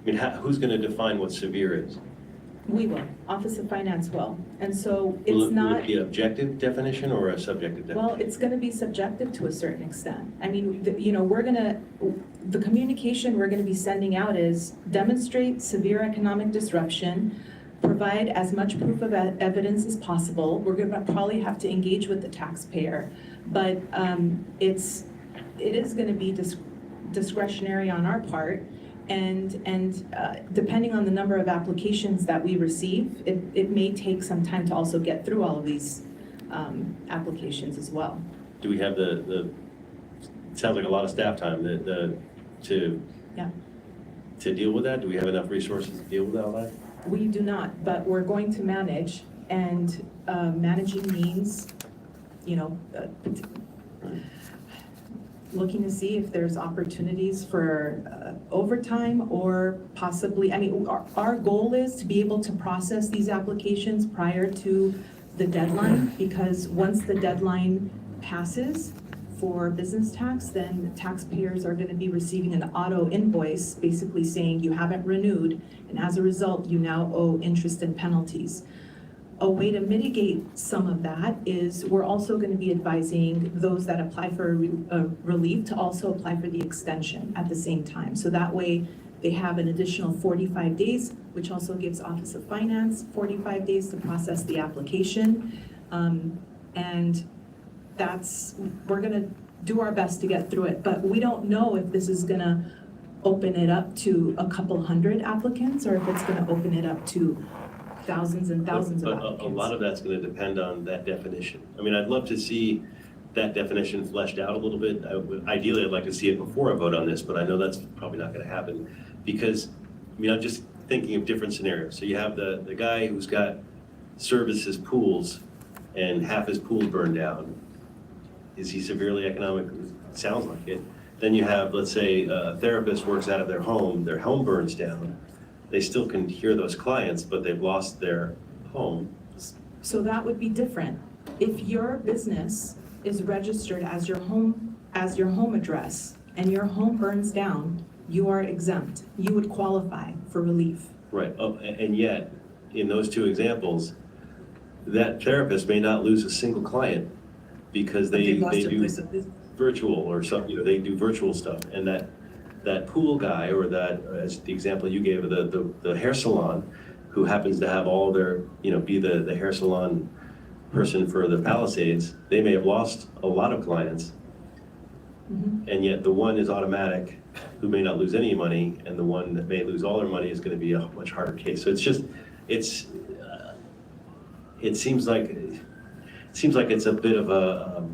I mean, who's gonna define what severe is? We will, Office of Finance will. And so Will it's it not, be an objective definition or a subjective definition? well, it's gonna be subjective to a certain extent. I mean, the communication we're gonna be sending out is demonstrate severe economic disruption, provide as much proof of evidence as possible. We're gonna probably have to engage with the taxpayer, but it is gonna be discretionary on our part. And depending on the number of applications that we receive, it may take some time to also get through all of these applications as well. Do we have it sounds like a lot of staff time to deal with that? Do we have enough resources to deal with all that? We do not, but we're going to manage, and managing means, looking to see if there's opportunities for overtime or possibly, our goal is to be able to process these applications prior to the deadline, because once the deadline passes for business tax, then taxpayers are going to be receiving an auto invoice basically saying you haven't renewed, and as a result, you now owe interest and penalties. A way to mitigate some of that is we're also going to be advising those that apply for a relief to also apply for the extension at the same time. So that way they have an additional 45 days, which also gives Office of Finance 45 days to process the application. And we're going to do our best to get through it, but we don't know if this is going to open it up to a couple hundred applicants or if it's going to open it up to thousands and thousands of applicants. A lot of that's going to depend on that definition. I mean, I'd love to see that definition fleshed out a little bit. Ideally, I'd like to see it before I vote on this, but I know that's probably not going to happen because, I'm just thinking of different scenarios. So you have the guy who's got services pools and half his pool burned down. Is he severely economic? It sounds like it. Then you have, let's say, a therapist works out of their home burns down. They still can hear those clients, but they've lost their home. So that would be different. If your business is registered as your home address and your home burns down, you are exempt. You would qualify for relief. Right, and yet, in those two examples, that therapist may not lose a single client because they do virtual or something, they do virtual stuff, and that pool guy or that, as the example you gave of the hair salon, who happens to have all their, be the hair salon person for the Palisades, they may have lost a lot of clients. Mm-hmm. And yet the one is automatic, who may not lose any money, and the one that may lose all their money is going to be a much harder case. So it seems like it's a bit of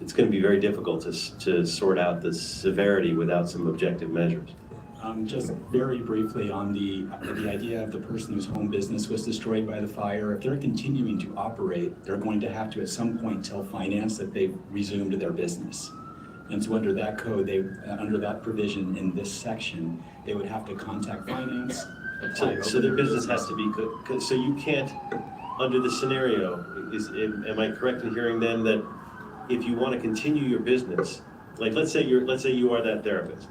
it's going to be very difficult to sort out the severity without some objective measures. Just very briefly on the idea of the person whose home business was destroyed by the fire, if they're continuing to operate, they're going to have to at some point tell finance that they've resumed their business. And so under that code, under that provision in this section, they would have to contact finance. So their business has to be good. So you can't, under the scenario, am I correct in hearing then that if you want to continue your business, like let's say you are that therapist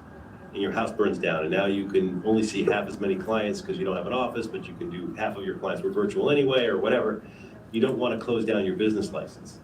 and your house burns down and now you can only see half as many clients because you don't have an office, but you can do half of your clients were virtual anyway or whatever, you don't want to close down your business license.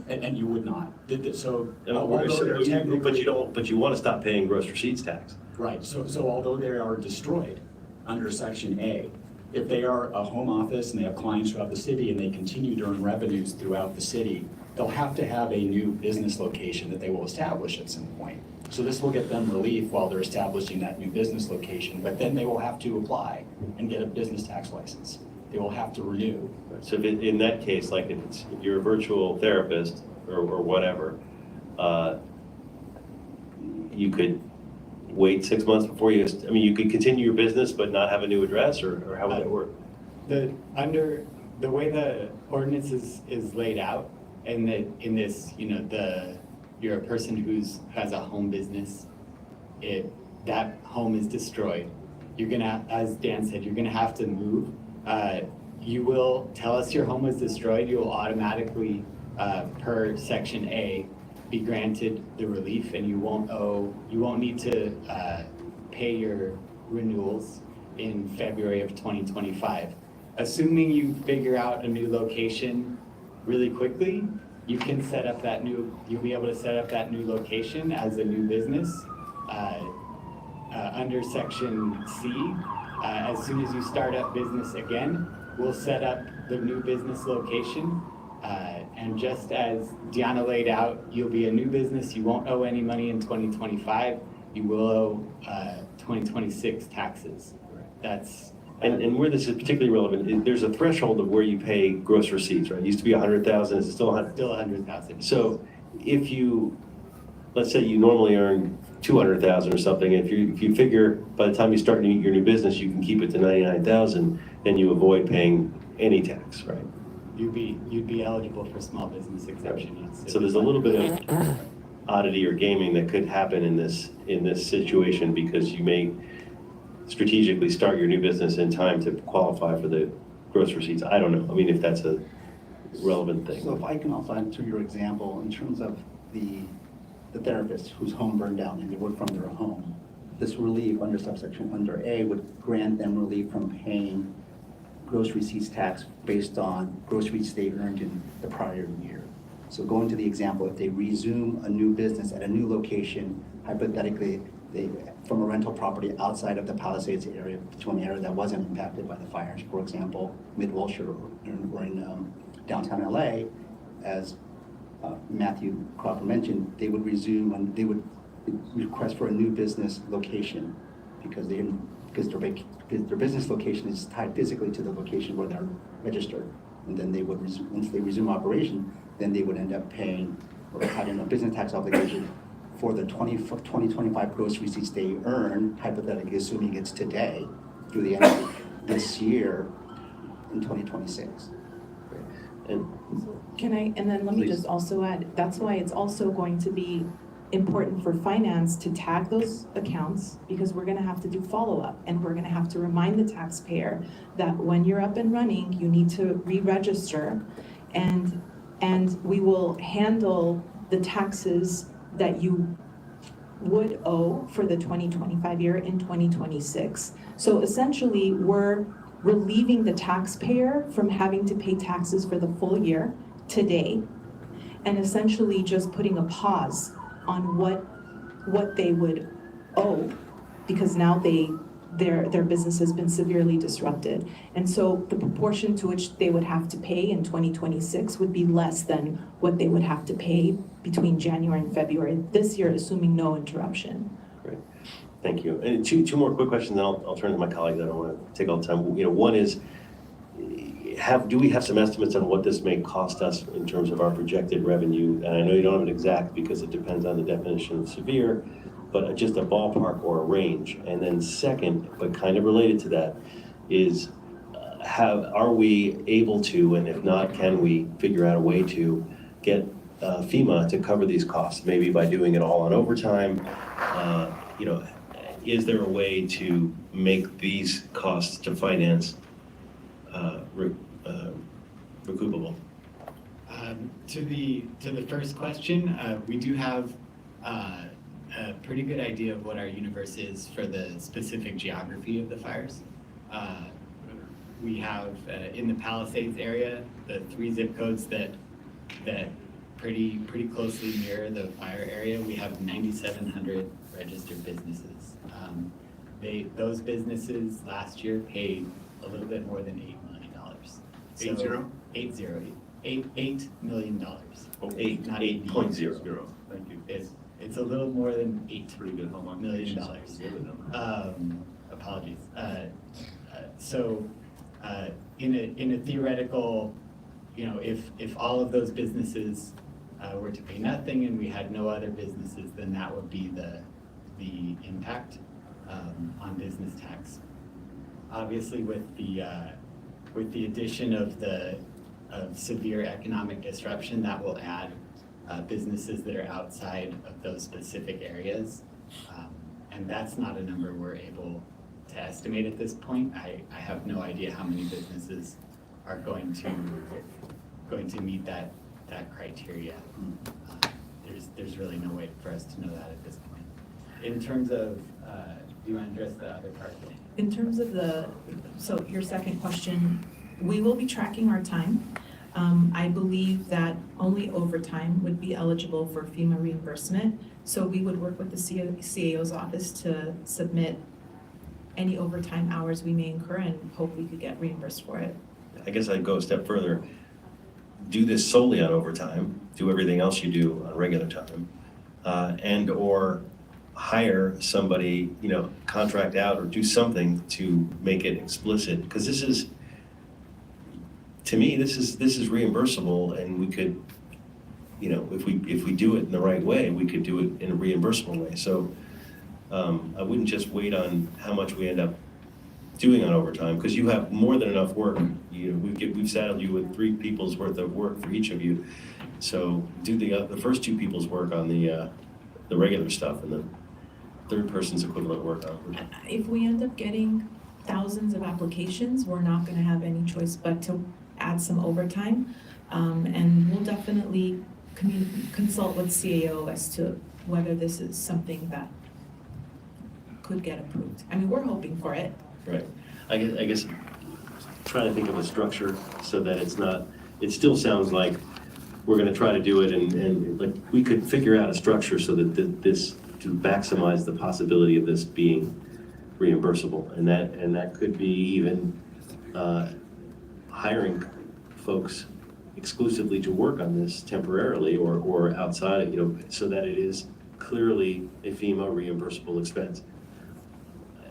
And you would not. So, but you want to stop paying gross receipts tax. Right. So although they are destroyed under Section A, if they are a home office and they have clients throughout the city and they continue to earn revenues throughout the city, they'll have to have a new business location that they will establish at some point. So this will get them relief while they're establishing that new business location, but then they will have to apply and get a business tax license. They will have to renew. So in that case, like if you're a virtual therapist or whatever, you could wait 6 months before you could continue your business but not have a new address, or how would that work? Under the way the ordinance is laid out, and that in this, you're a person who has a home business, that home is destroyed. You're gonna, as Dan said, you're gonna have to move. You will tell us your home was destroyed. You will automatically, per Section A, be granted the relief, and you won't need to pay your renewals. in February of 2025. Assuming you figure out a new location really quickly, you'll be able to set up that new location as a new business under section C. As soon as you start up business again, we'll set up the new business location. And just as Deanna laid out, you'll be a new business. You won't owe any money in 2025. You will owe 2026 taxes. That's And where this is particularly relevant, there's a threshold of where you pay gross receipts, right? It used to be 100,000, is it still 100? Still 100,000. So if you, let's say you normally earn 200,000 or something, if you figure by the time you start your new business, you can keep it to 99,000, then you avoid paying any tax, right? You'd be eligible for small business exemption, yes. So there's a little bit of oddity or gaming that could happen in this situation because you may strategically start your new business in time to qualify for the gross receipts. I don't know. I mean, if that's a relevant thing. So if I can also add to your example, in terms of the therapist whose home burned down and they work from their home, this relief under subsection under A would grant them relief from paying gross receipts tax based on gross receipts they earned in the prior year. So going to the example, if they resume a new business at a new location, hypothetically, from a rental property outside of the Palisades area, to an area that wasn't impacted by the fires, for example, Mid-Wilshire or in downtown LA, as Matthew Crawford mentioned, they would resume and they would request for a new business location because their business location is tied physically to the location where they're registered. And then they would, once they resume operation, then they would end up paying or having a business tax obligation for the 2025 gross receipts they earn, hypothetically assuming it's today, through the end of this year in 2026. And then let me just also add, that's why it's also going to be important for finance to tag those accounts, because we're gonna have to do follow-up and we're gonna have to remind the taxpayer that when you're up and running, you need to re-register and we will handle the taxes that you would owe for the 2025 year in 2026. So essentially, we're relieving the taxpayer from having to pay taxes for the full year today, and essentially just putting a pause on what they would owe, because now their business has been severely disrupted. And so the proportion to which they would have to pay in 2026 would be less than what they would have to pay between January and February this year, assuming no interruption. Great, thank you. And two more quick questions, then I'll turn to my colleagues. I don't want to take all the time. One is, do we have some estimates on what this may cost us in terms of our projected revenue? And I know you don't have an exact because it depends on the definition of severe, but just a ballpark or a range. And then second, but kind of related to that, is are we able to, and if not, can we figure out a way to get FEMA to cover these costs, maybe by doing it all on overtime? Is there a way to make these costs to finance recoupable? To the first question, we do have a pretty good idea of what our universe is for the specific geography of the fires. We have in the Palisades area, the 3 zip codes that pretty closely mirror the fire area. We have 9,700 registered businesses. Those businesses last year paid a little bit more than $8 million. So, 8 million. Oh, 8.0. Thank you. It's a little more than $8 million. Apologies. So, in a theoretical, if all of those businesses were to pay nothing and we had no other businesses, then that would be the impact on business tax. Obviously, with the addition of severe economic disruption, that will add businesses that are outside of those specific areas. And that's not a number we're able to estimate at this point. I have no idea how many businesses are going to meet that criteria. There's really no way for us to know that at this point. In terms of Do you want to address the other part? In terms of so your second question, we will be tracking our time. I believe that only overtime would be eligible for FEMA reimbursement. So we would work with the CAO's office to submit any overtime hours we may incur and hope we could get reimbursed for it. I guess I'd go a step further. Do this solely on overtime, do everything else you do on regular time, and or hire somebody, contract out or do something to make it explicit. Because this is, to me, this is reimbursable, and we could, if we do it in the right way, we could do it in a reimbursable way. So I wouldn't just wait on how much we end up doing on overtime, because you have more than enough work. We've saddled you with 3 people's worth of work for each of you. So do the first 2 people's work on the regular stuff, and the third person's equivalent work on overtime. If we end up getting thousands of applications, we're not going to have any choice but to add some overtime. And we'll definitely consult with CAO as to whether this is something that could get approved. I mean, we're hoping for it. Right. I guess trying to think of a structure so that it still sounds like we're going to try to do it, and like we could figure out a structure so that this, to maximize the possibility of this being reimbursable, and that could be even hiring folks exclusively to work on this temporarily or outside, so that it is clearly a FEMA reimbursable expense.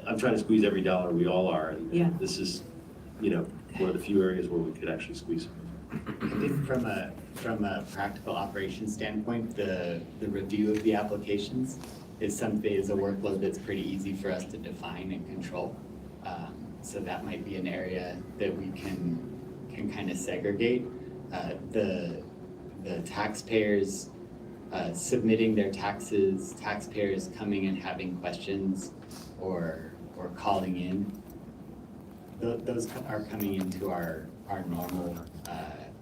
I'm trying to squeeze every dollar, we all are, and this is, one of the few areas where we could actually squeeze. I think from a practical operations standpoint, the review of the applications is a workload that's pretty easy for us to define and control. So that might be an area that we can kind of segregate. The taxpayers submitting their taxes, taxpayers coming and having questions or calling in, those are coming into our normal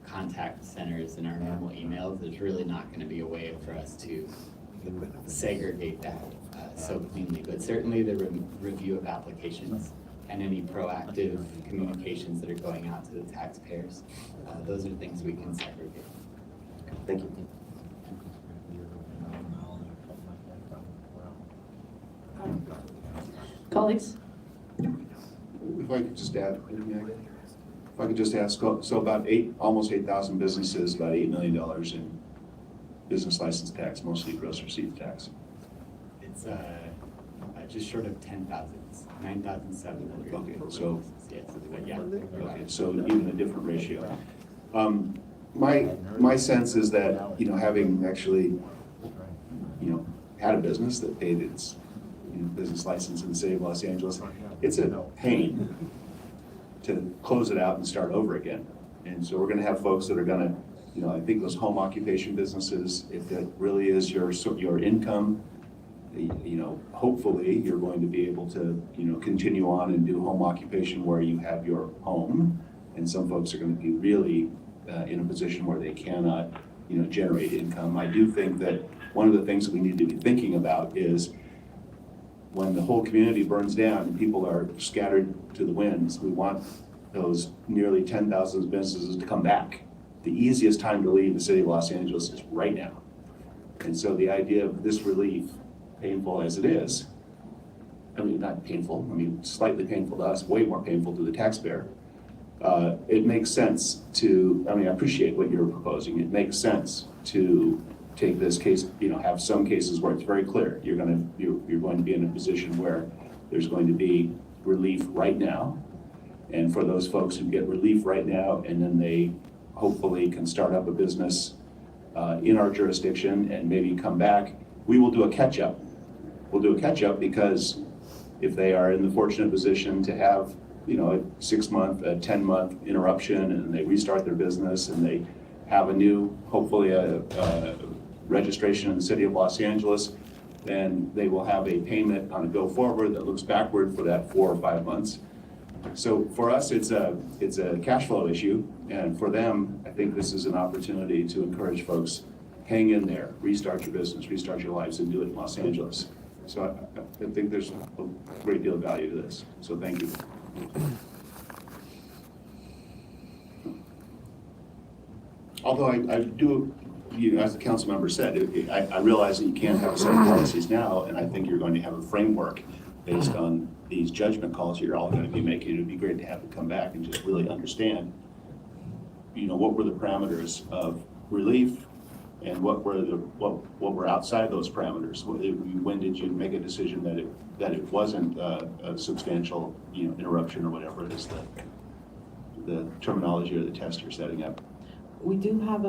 contact centers and our normal emails. There's really not going to be a way for us to segregate that so cleanly, but certainly the review of applications and any proactive communications that are going out to the taxpayers, those are things we can segregate. Thank you. Colleagues? If I could just add, so about almost 8,000 businesses, about $8 million in business license tax, mostly gross receipt tax. It's just short of 10,000, 9,700. Okay, so yes, but yeah. Okay, so even a different ratio. My sense is that having actually had a business that paid its business license in the city of Los Angeles, it's a pain to close it out and start over again. And so we're going to have folks that are going to, I think those home occupation businesses, if that really is your income, hopefully you're going to be able to, continue on and do home occupation where you have your home. And some folks are going to be really in a position where they cannot, generate income. I do think that one of the things that we need to be thinking about is when the whole community burns down and people are scattered to the winds, we want those nearly 10,000 businesses to come back. The easiest time to leave the city of Los Angeles is right now. And so the idea of this relief, painful as it is, not painful, slightly painful to us, way more painful to the taxpayer. It makes sense to, I appreciate what you're proposing. It makes sense to take this case, have some cases where it's very clear. You're going to be in a position where there's going to be relief right now. And for those folks who get relief right now, and then they hopefully can start up a business in our jurisdiction and maybe come back, we will do a catch-up. We'll do a catch-up because if they are in the fortunate position to have, a 6-month, a 10-month interruption, and they restart their business and they have a new, hopefully a registration in the city of Los Angeles, then they will have a payment on a go forward that looks backward for that 4 or 5 months. So for us, it's a cash flow issue, and for them, I think this is an opportunity to encourage folks, hang in there, restart your business, restart your lives, and do it in Los Angeles. So I think there's a great deal of value to this, so thank you. Although I do, as the council member said, I realize that you can't have a set of policies now, and I think you're going to have a framework based on these judgment calls you're all going to be making. It would be great to have it come back and just really understand, what were the parameters of relief and what were outside those parameters. When did you make a decision that it wasn't a substantial, interruption or whatever it is the terminology or the test you're setting up. We do have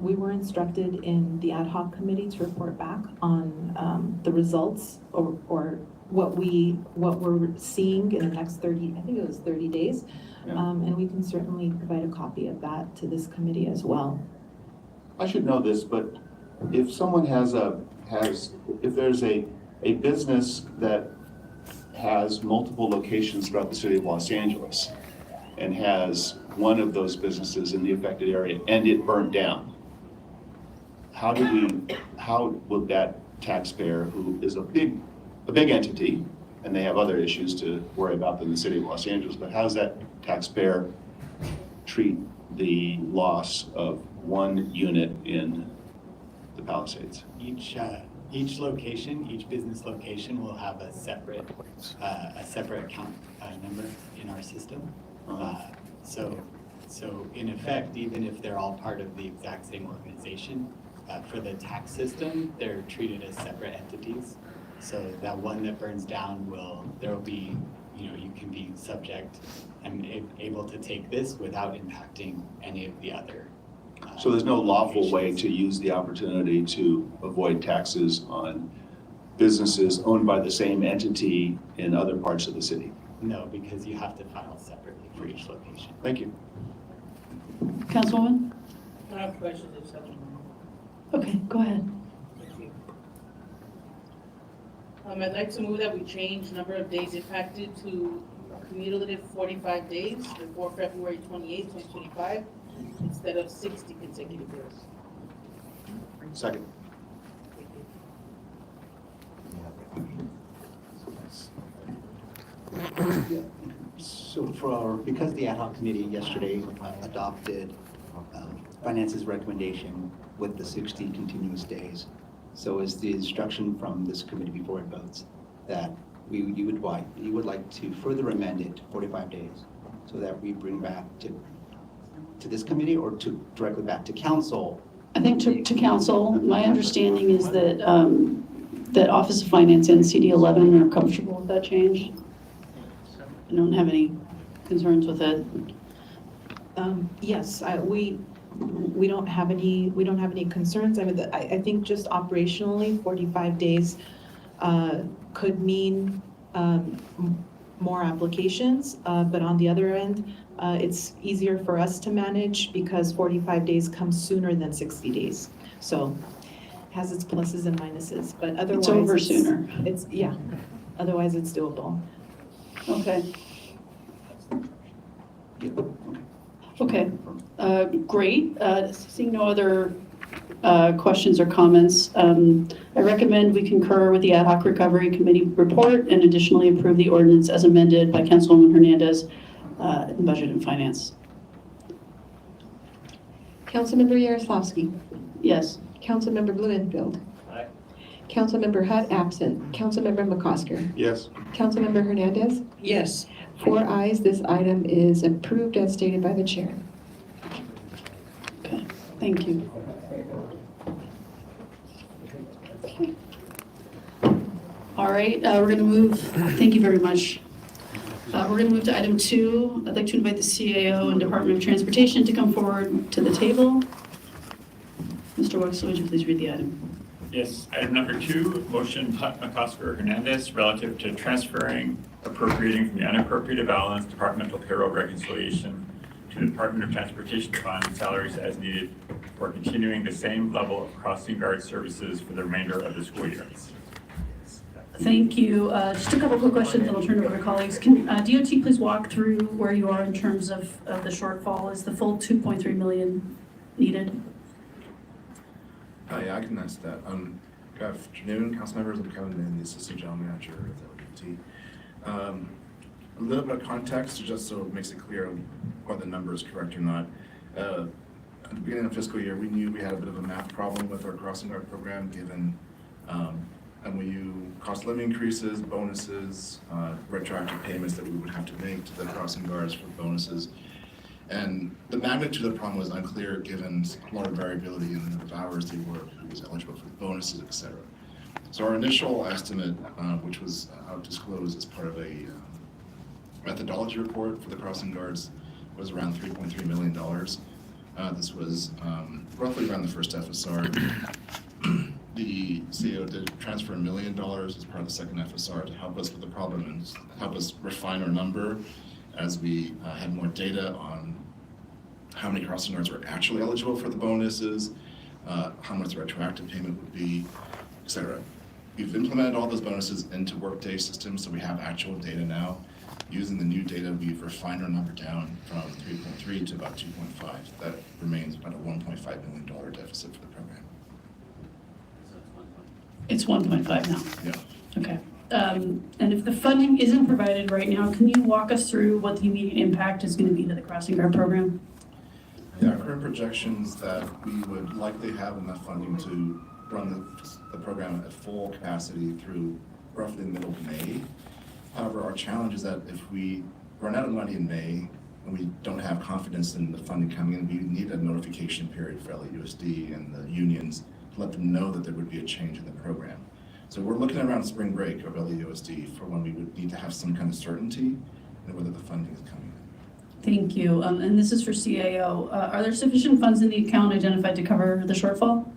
we were instructed in the ad hoc committee to report back on the results or what we're seeing in the next 30, I think it was 30 days. Yeah. And we can certainly provide a copy of that to this committee as well. I should know this, but if someone if there's a business that has multiple locations throughout the city of Los Angeles and has one of those businesses in the affected area and it burned down, how would that taxpayer, who is a big entity, and they have other issues to worry about than the city of Los Angeles, but how does that taxpayer treat the loss of one unit in the Palisades? Each location, each business location will have a separate account number in our system. So in effect, even if they're all part of the exact same organization, for the tax system, they're treated as separate entities. So that one that burns down there will be, you can be subject and able to take this without impacting any of the other. So there's no lawful way to use the opportunity to avoid taxes on businesses owned by the same entity in other parts of the city? No, because you have to file separately for each location. Thank you. Councilwoman? I have questions if someone. Okay, go ahead. Thank you. I'd like to move that we change number of days impacted to a cumulative 45 days before February 28, 2025, instead of 60 consecutive days. Second. So because the ad hoc committee yesterday adopted finance's recommendation with the 60 continuous days, so is the instruction from this committee before it votes that you would like to further amend it to 45 days so that we bring back to this committee or directly back to council? I think to council, my understanding is that that Office of Finance and CD11 are comfortable with that change. I don't have any concerns with it. Yes, we don't have any concerns. I mean, I think just operationally, 45 days could mean more applications, but on the other end, it's easier for us to manage because 45 days comes sooner than 60 days. So it has its pluses and minuses, but otherwise It's over sooner. Otherwise it's doable. Okay. Okay, great. Seeing no other questions or comments, I recommend we concur with the Ad hoc Recovery Committee report and additionally approve the ordinance as amended by Councilwoman Hernandez in Budget and Finance. Councilmember Yaroslavsky. Yes. Councilmember Blumenfield. Aye. Councilmember Hutt absent. Councilmember McCosker. Yes. Councilmember Hernandez. Yes. 4 ayes, this item is approved as stated by the chair. Okay, thank you. All right, we're going to move, thank you very much. We're going to move to item 2. I'd like to invite the CAO and Department of Transportation to come forward to the table. Mr. Wexler, would you please read the item? Yes, item number 2, motion Hutt, McCosker, Hernandez relative to transferring, appropriating from the unappropriated balance departmental payroll reconciliation to the Department of Transportation Fund salaries as needed for continuing the same level of crossing guard services for the remainder of the school year. Thank you. Just a couple quick questions and I'll turn it over to colleagues. Can DOT please walk through where you are in terms of the shortfall? Is the full 2.3 million needed? Yeah, I can answer that. Good afternoon, council members. I'm Kevin Min, the Assistant General Manager at LPT. A little bit of context, just so it makes it clear whether the number is correct or not. At the beginning of the fiscal year, we knew we had a bit of a math problem with our crossing guard program, given MOU cost of living increases, bonuses, retroactive payments that we would have to make to the crossing guards for bonuses. And the magnitude of the problem was unclear given a lot of variability in the number of hours they worked, who was eligible for the bonuses, et cetera. So our initial estimate, which was disclosed as part of a methodology report for the crossing guards, was around $3.3 million. This was roughly around the first FSR. The CEO did transfer $1 million as part of the second FSR to help us with the problem and help us refine our number as we had more data on how many crossing guards were actually eligible for the bonuses, how much the retroactive payment would be, et cetera. We've implemented all those bonuses into Workday systems, so we have actual data now. Using the new data, we've refined our number down from 3.3 to about 2.5. That remains about a $1.5 million deficit for the program. It's 1.5 now. Yeah. Okay. And if the funding isn't provided right now, can you walk us through what the immediate impact is going to be to the crossing guard program? Yeah, our current projections that we would likely have enough funding to run the program at full capacity through roughly the middle of May. However, our challenge is that if we run out of money in May and we don't have confidence in the funding coming in, we need a notification period for LAUSD and the unions to let them know that there would be a change in the program. So we're looking around spring break of LAUSD for when we would need to have some kind of certainty in whether the funding is coming in. Thank you. And this is for CAO. Are there sufficient funds in the account identified to cover the shortfall?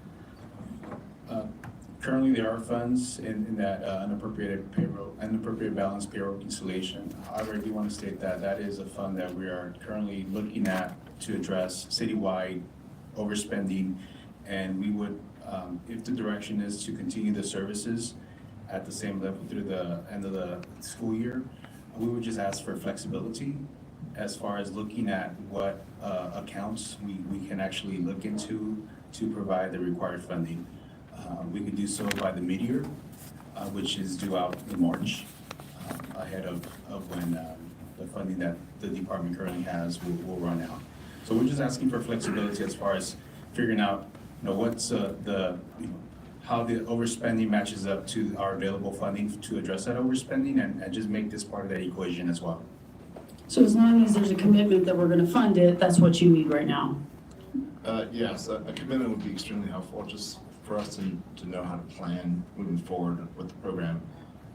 Currently, there are funds in that unappropriated balance payroll reconciliation. However, I do want to state that that is a fund that we are currently looking at to address citywide overspending, and we would, if the direction is to continue the services at the same level through the end of the school year, we would just ask for flexibility as far as looking at what accounts we can actually look into to provide the required funding. We could do so by the mid-year, which is due out in March, ahead of when the funding that the department currently has will run out. So we're just asking for flexibility as far as figuring out, what's how the overspending matches up to our available funding to address that overspending and just make this part of that equation as well. So as long as there's a commitment that we're going to fund it, that's what you need right now? Yes, a commitment would be extremely helpful, just for us to know how to plan moving forward with the program.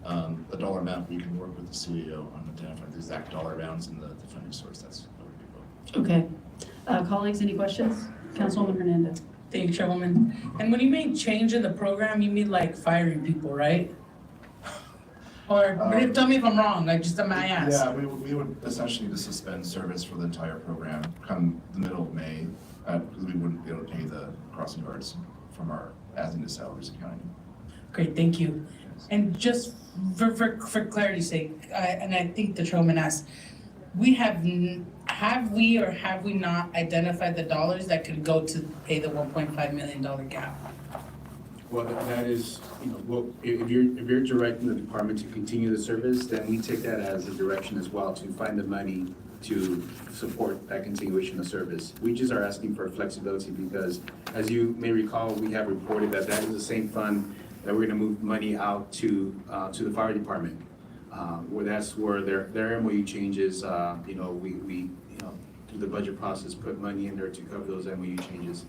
The dollar amount, we can work with the CEO on identifying the exact dollar amounts and the funding source. That's what we do. Okay. Colleagues, any questions? Councilwoman Hernandez. Thank you, Chairwoman. And when you make change in the program, you mean like firing people, right? Or tell me if I'm wrong, like just my ass. Yeah, we would essentially just suspend service for the entire program come the middle of May, because we wouldn't be able to pay the crossing guards from our as-needed salaries accounting. Great, thank you. And just for clarity's sake, and I think the chairman asked, have we not identified the dollars that could go to pay the $1.5 million gap? Well, that is, if you're directing the department to continue the service, then we take that as a direction as well to find the money to support that continuation of service. We just are asking for flexibility because, as you may recall, we have reported that is the same fund that we're going to move money out to the fire department, where that's where their MOU changes. We through the budget process put money in there to cover those MOU changes.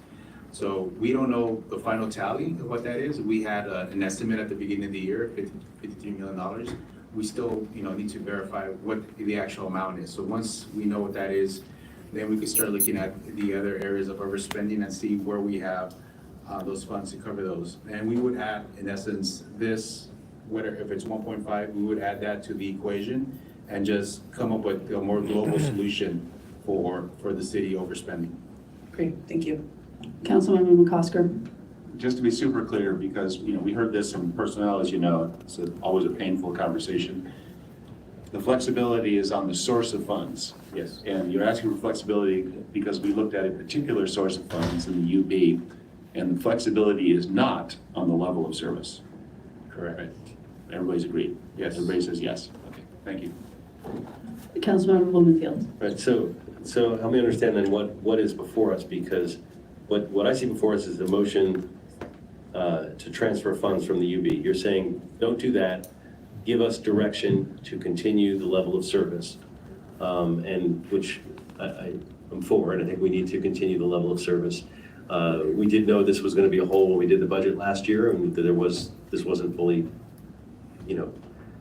So we don't know the final tally of what that is. We had an estimate at the beginning of the year, $53 million. We still, need to verify what the actual amount is. So once we know what that is, then we can start looking at the other areas of overspending and see where we have those funds to cover those. And we would add, in essence, if it's 1.5, we would add that to the equation and just come up with a more global solution for the city overspending. Great, thank you. Councilmember McCosker. Just to be super clear, because we heard this in personnel, as you know, it's always a painful conversation. The flexibility is on the source of funds. Yes. And you're asking for flexibility because we looked at a particular source of funds in the UB, And the flexibility is not on the level of service. Correct. Everybody's agreed? Yes. Everybody says yes. Okay, thank you. Councilmember Blumenfield. Right, so help me understand then what is before us, because what I see before us is the motion to transfer funds from the UB. You're saying, don't do that, give us direction to continue the level of service, and which I'm for, and I think we need to continue the level of service. We did know this was gonna be a hole when we did the budget last year, and that this wasn't fully,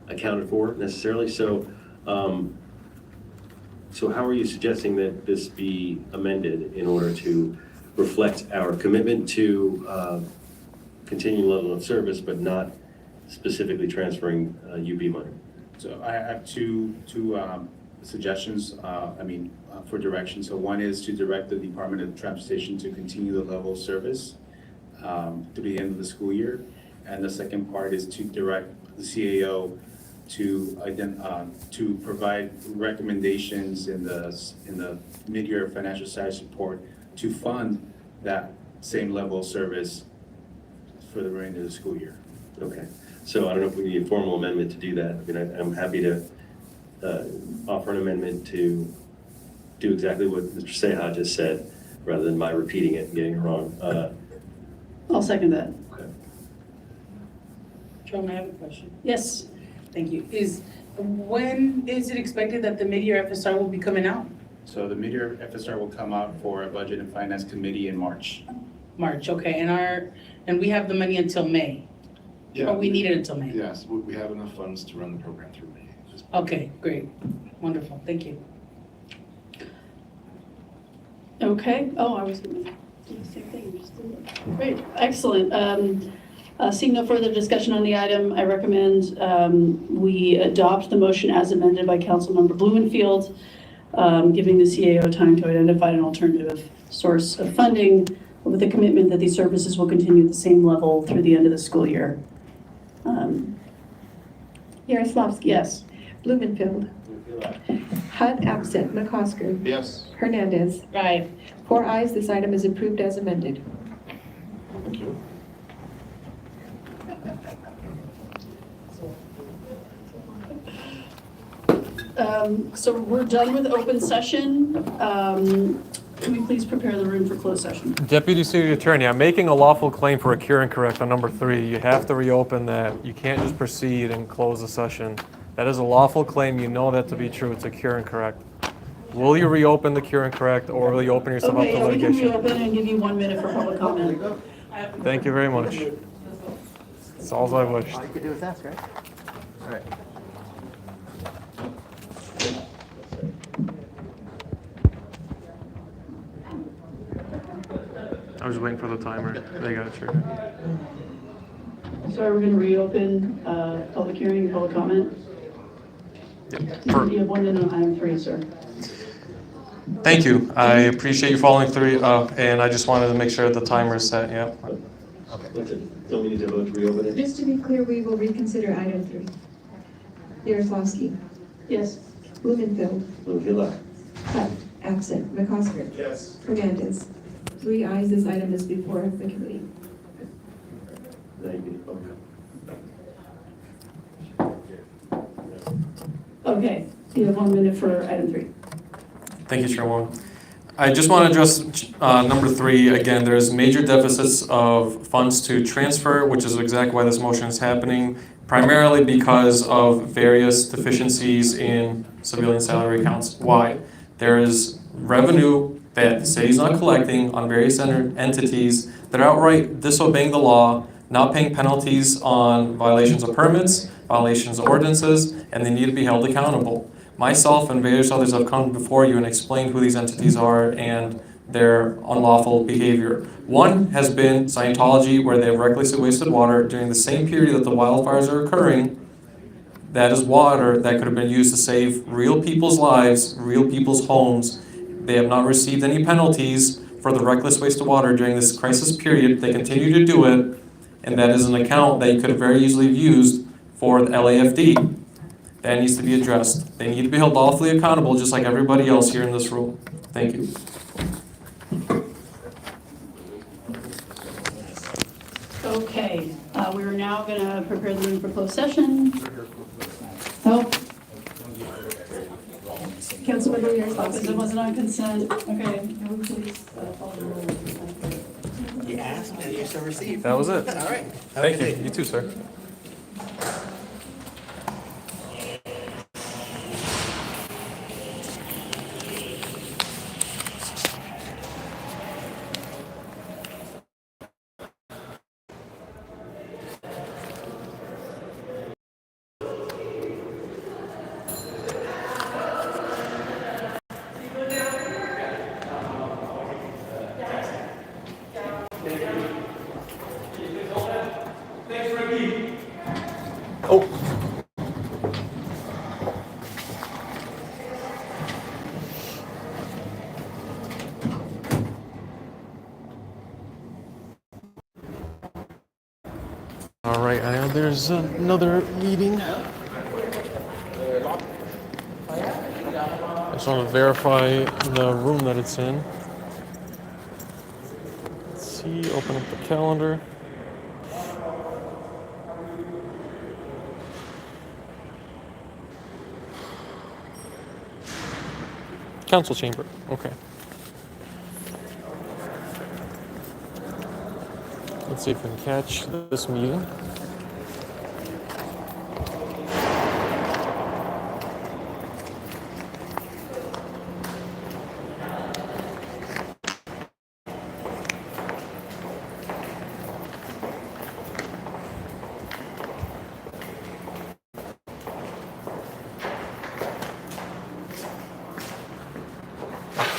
accounted for necessarily, so how are you suggesting that this be amended in order to reflect our commitment to continuing level of service, but not specifically transferring UB money? So I have two suggestions, for direction. So one is to direct the Department of Transportation to continue the level of service to the end of the school year. And the second part is to direct the CAO to provide recommendations in the mid-year financial status report to fund that same level of service for the remainder of the school year. Okay, so I don't know if we need a formal amendment to do that. I mean, I'm happy to offer an amendment to do exactly what Mr. Seha just said, rather than my repeating it and getting it wrong. I'll second that. Okay. Chairman, I have a question. Yes. Thank you. When is it expected that the mid-year FSR will be coming out? So the mid-year FSR will come out for a Budget and Finance Committee in March. March, okay, and we have the money until May? Yeah. Or we need it until May? Yes, we have enough funds to run the program through May. Okay, great, wonderful, thank you. Okay, I was gonna do the same thing, just did it. Great, excellent. Seeing no further discussion on the item, I recommend we adopt the motion as amended by Councilmember Blumenfield, giving the CAO time to identify an alternative source of funding with the commitment that these services will continue at the same level through the end of the school year. Yaroslavsky. Yes. Blumenfield. Hunt absent. McCosker. Yes. Hernandez. Right. 4 ayes, this item is approved as amended. Thank you. So we're done with open session. Can we please prepare the room for closed session? Deputy City Attorney, I'm making a lawful claim for a cure and correct on number 3. You have to reopen that. You can't just proceed and close the session. That is a lawful claim. You know that to be true. It's a cure and correct. Will you reopen the cure and correct, or will you open yourself up Okay, to we can litigation? reopen and give you 1 minute for public comment. Thank you very much. That's all I wish. All you could do is ask, right? All right. I was waiting for the timer. They got it triggered. So we're going to reopen public hearing and public comment. You have 1 minute on item 3, sir. Thank you. I appreciate you following through, and I just wanted to make sure the timer is set. Yep. Don't we need to vote to reopen it? Just to be clear, we will reconsider item 3. Yaroslavsky. Yes. Blumenfield. Blumenfield. Hunt absent. McCosker. Yes. Hernandez. 3 ayes, this item is before the committee. Thank you. Okay, you have 1 minute for item 3. Thank you, Chairwoman. I just want to address number 3. Again, there's major deficits of funds to transfer, which is exactly why this motion is happening, primarily because of various deficiencies in civilian salary accounts. Why? There is revenue that the city is not collecting on various entities that are outright disobeying the law, not paying penalties on violations of permits, violations of ordinances, and they need to be held accountable. Myself and various others have come before you and explained who these entities are and their unlawful behavior. One has been Scientology, where they have recklessly wasted water during the same period that the wildfires are occurring. That is water that could have been used to save real people's lives, real people's homes. They have not received any penalties for the reckless waste of water during this crisis period. They continue to do it, and that is an account that you could have very easily used for the LAFD. That needs to be addressed. They need to be held lawfully accountable, just like everybody else here in this room. Thank you. Okay, we are now gonna prepare the room for closed session. Oh. Councilmember Lear's office, it wasn't on consent. Okay, can we please follow the rules? You asked and you shall receive. That was it. All right. Have a Thank good you. day. You too, sir. Oh. All right, I know there's another meeting. I just want to verify the room that it's in. Let's see, open up the calendar. Council chamber, okay. Let's see if we can catch this meeting.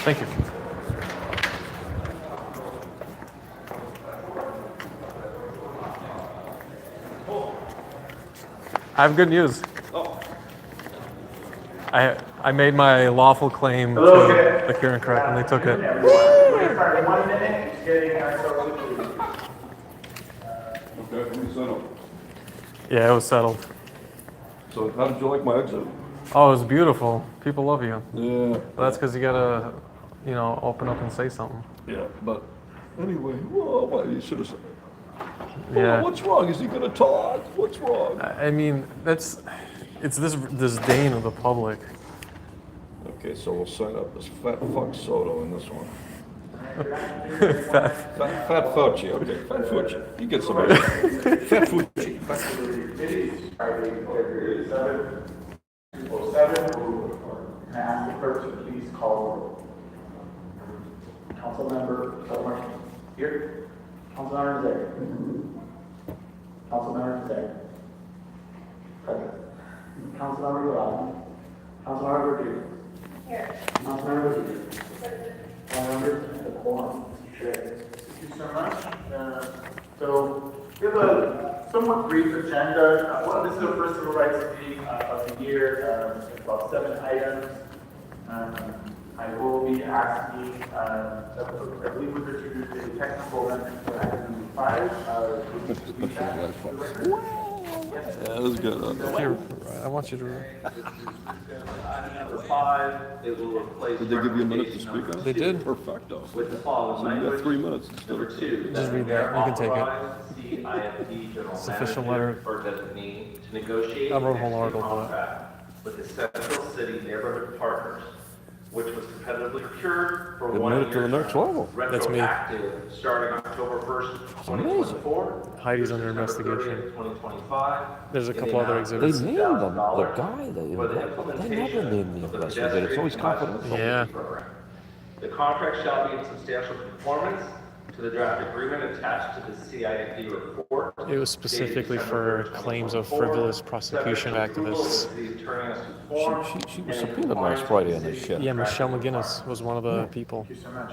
Thank you. I have good news. I made my lawful claim to the current correct and they took it. Yeah, it was settled. So how did you like my exit? Oh, it was beautiful. People love you. Yeah. But that's because you gotta, open up and say something. Yeah, but anyway, well, what you should have said. Yeah. What's wrong? Is he gonna talk? What's wrong? I mean, it's this disdain of the public. Okay, so we'll sign up as Fat Fuck Soto in this one. Fat Fauci, okay, Fat Fucci. You get somebody. Fat Fucci. Can I ask the clerk to please call roll? Councilmember Sutherland here. Councilmember Zaire. Councilmember Zaire. Present. Councilmember Gulati. Councilmember Rodriguez. Here. Councilmember Rodriguez. All members, the quorum. Thank you so much. So we have a somewhat brief agenda. This is the first civil rights meeting of the year. About 7 items. I will be asking, I believe we've introduced a technical amendment for item number 5. Yeah, that was good. Here, I want you to. Item number 5, it will replace. Did they give you a minute to speak on it? They did. Perfecto. With the following So you got language. 3 minutes instead Number of 2. Just read that. You can take it. CIFD general It's official manager letter. or designee to negotiate I wrote a whole and article execute on it. contract with the Central City Neighborhood Partners, which was competitively procured for They 1 made year. it to the next level. That's me. Retroactive starting October 1st, 2024. Heidi's under through September investigation. 30th, 2025. There's a in the couple other amount of exhibits. They named the $60,000 guy that for the they never implementation named the of the investor, but it's always pedestrian confidential. Yeah. program. The contract shall be in substantial conformance to the draft agreement attached to the CIFD report. It was specifically for claims of frivolous prosecution activists. She was subpoenaed last Friday on this shit. Yeah, Michelle McGinnis was one of the people. Thank you so much.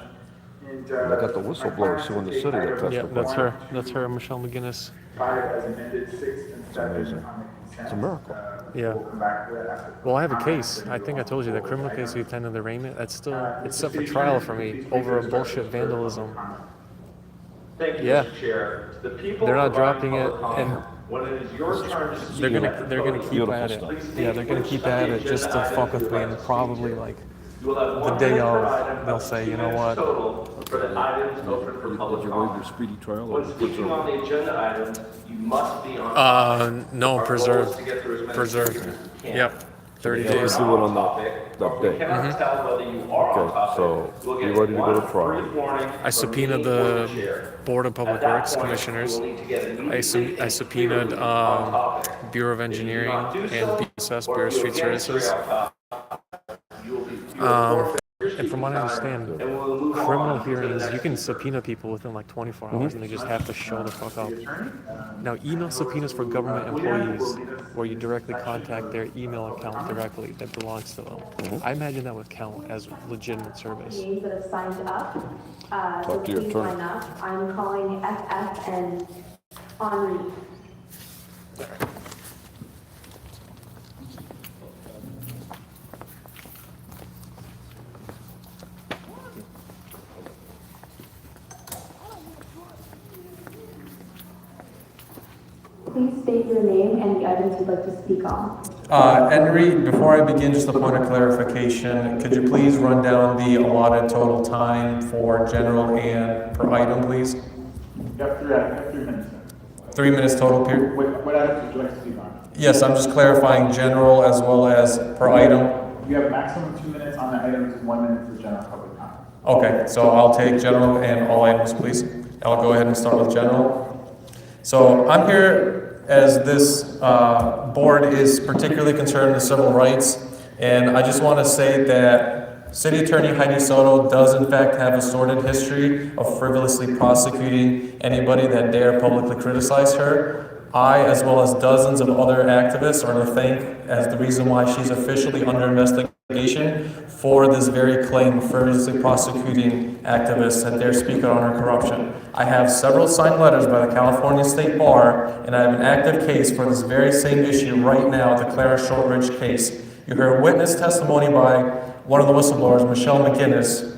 And, They got the whistleblower suing the city that Yeah, testified. that's her. That's her, Michelle McGinnis. 5 as amended, 6 and 7 amazing. on the consent. It's a miracle. Yeah. We'll come back to that after. Well, I have a case. I think I told you that criminal case we attended the arraignment. That's still it's set for trial for me over a bullshit vandalism. Thank you, Yeah. Mr. Chair. The people They're not providing dropping it, public and comment. When it is your turn to speak. they're gonna keep Beautiful at it. stuff. Yeah, they're gonna keep at it just to fuck with me and probably like You will have the 1 day minute per of, item, they'll up to say, 2 you know minutes what? total for the items open for public comment. speedy trial? When speaking on the agenda items, you must be on topic. No, Our goal is to get through as many preserved. speakers as we can. Yep, 30 If you're days. not on topic, or if we cannot tell whether you are on topic, we'll get one brief warning I from subpoenaed me or the chair. Board of Public At that Works point, Commissioners. we will need to get I immediately subpoenaed on topic. Bureau of If you do Engineering not do and so, BSS, or Bureau of if you Street again Services. stray off topic, you will forfeit your And from what I speaking time, understand, and we'll move criminal on to the hearings, next you can speaker. subpoena people within like 24 hours and they just have to show the fuck up. Now, email subpoenas for government employees, where you directly contact their email account directly that belongs to them. I imagine that would count as legitimate service. Names that have signed up, Talk so to your please attorney. line up. I'm calling FF and Henri. Please state your name and the items you'd like to speak on. Henry, before I begin, just a point of clarification. Could you please run down the allotted total time for general and per item, please? You have 3 minutes. 3 minutes total period? What items would you like to speak on? Yes, I'm just clarifying general as well as per item. You have maximum 2 minutes on the items, 1 minute for general public comment. Okay, so I'll take general and all items, please. I'll go ahead and start with general. So I'm here as this board is particularly concerned with civil rights, and I just want to say that City Attorney Heidi Soto does in fact have a sordid history of frivolously prosecuting anybody that dare publicly criticize her. I, as well as dozens of other activists, are to thank as the reason why she's officially under investigation for this very claim of frivolously prosecuting activists that dare speak out on her corruption. I have several signed letters by the California State Bar, and I have an active case for this very same issue right now, the Clara Shortridge case. You heard witness testimony by one of the whistleblowers, Michelle McGinnis.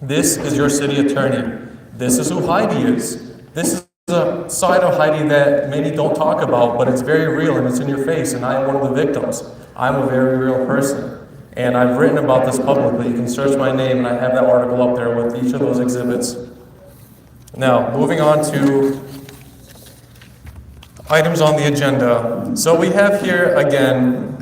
This is your city attorney. This is who Heidi is. This is a side of Heidi that many don't talk about, but it's very real and it's in your face, and I am one of the victims. I'm a very real person, and I've written about this publicly. You can search my name, and I have that article up there with each of those exhibits. Now, moving on to items on the agenda. So we have here, again,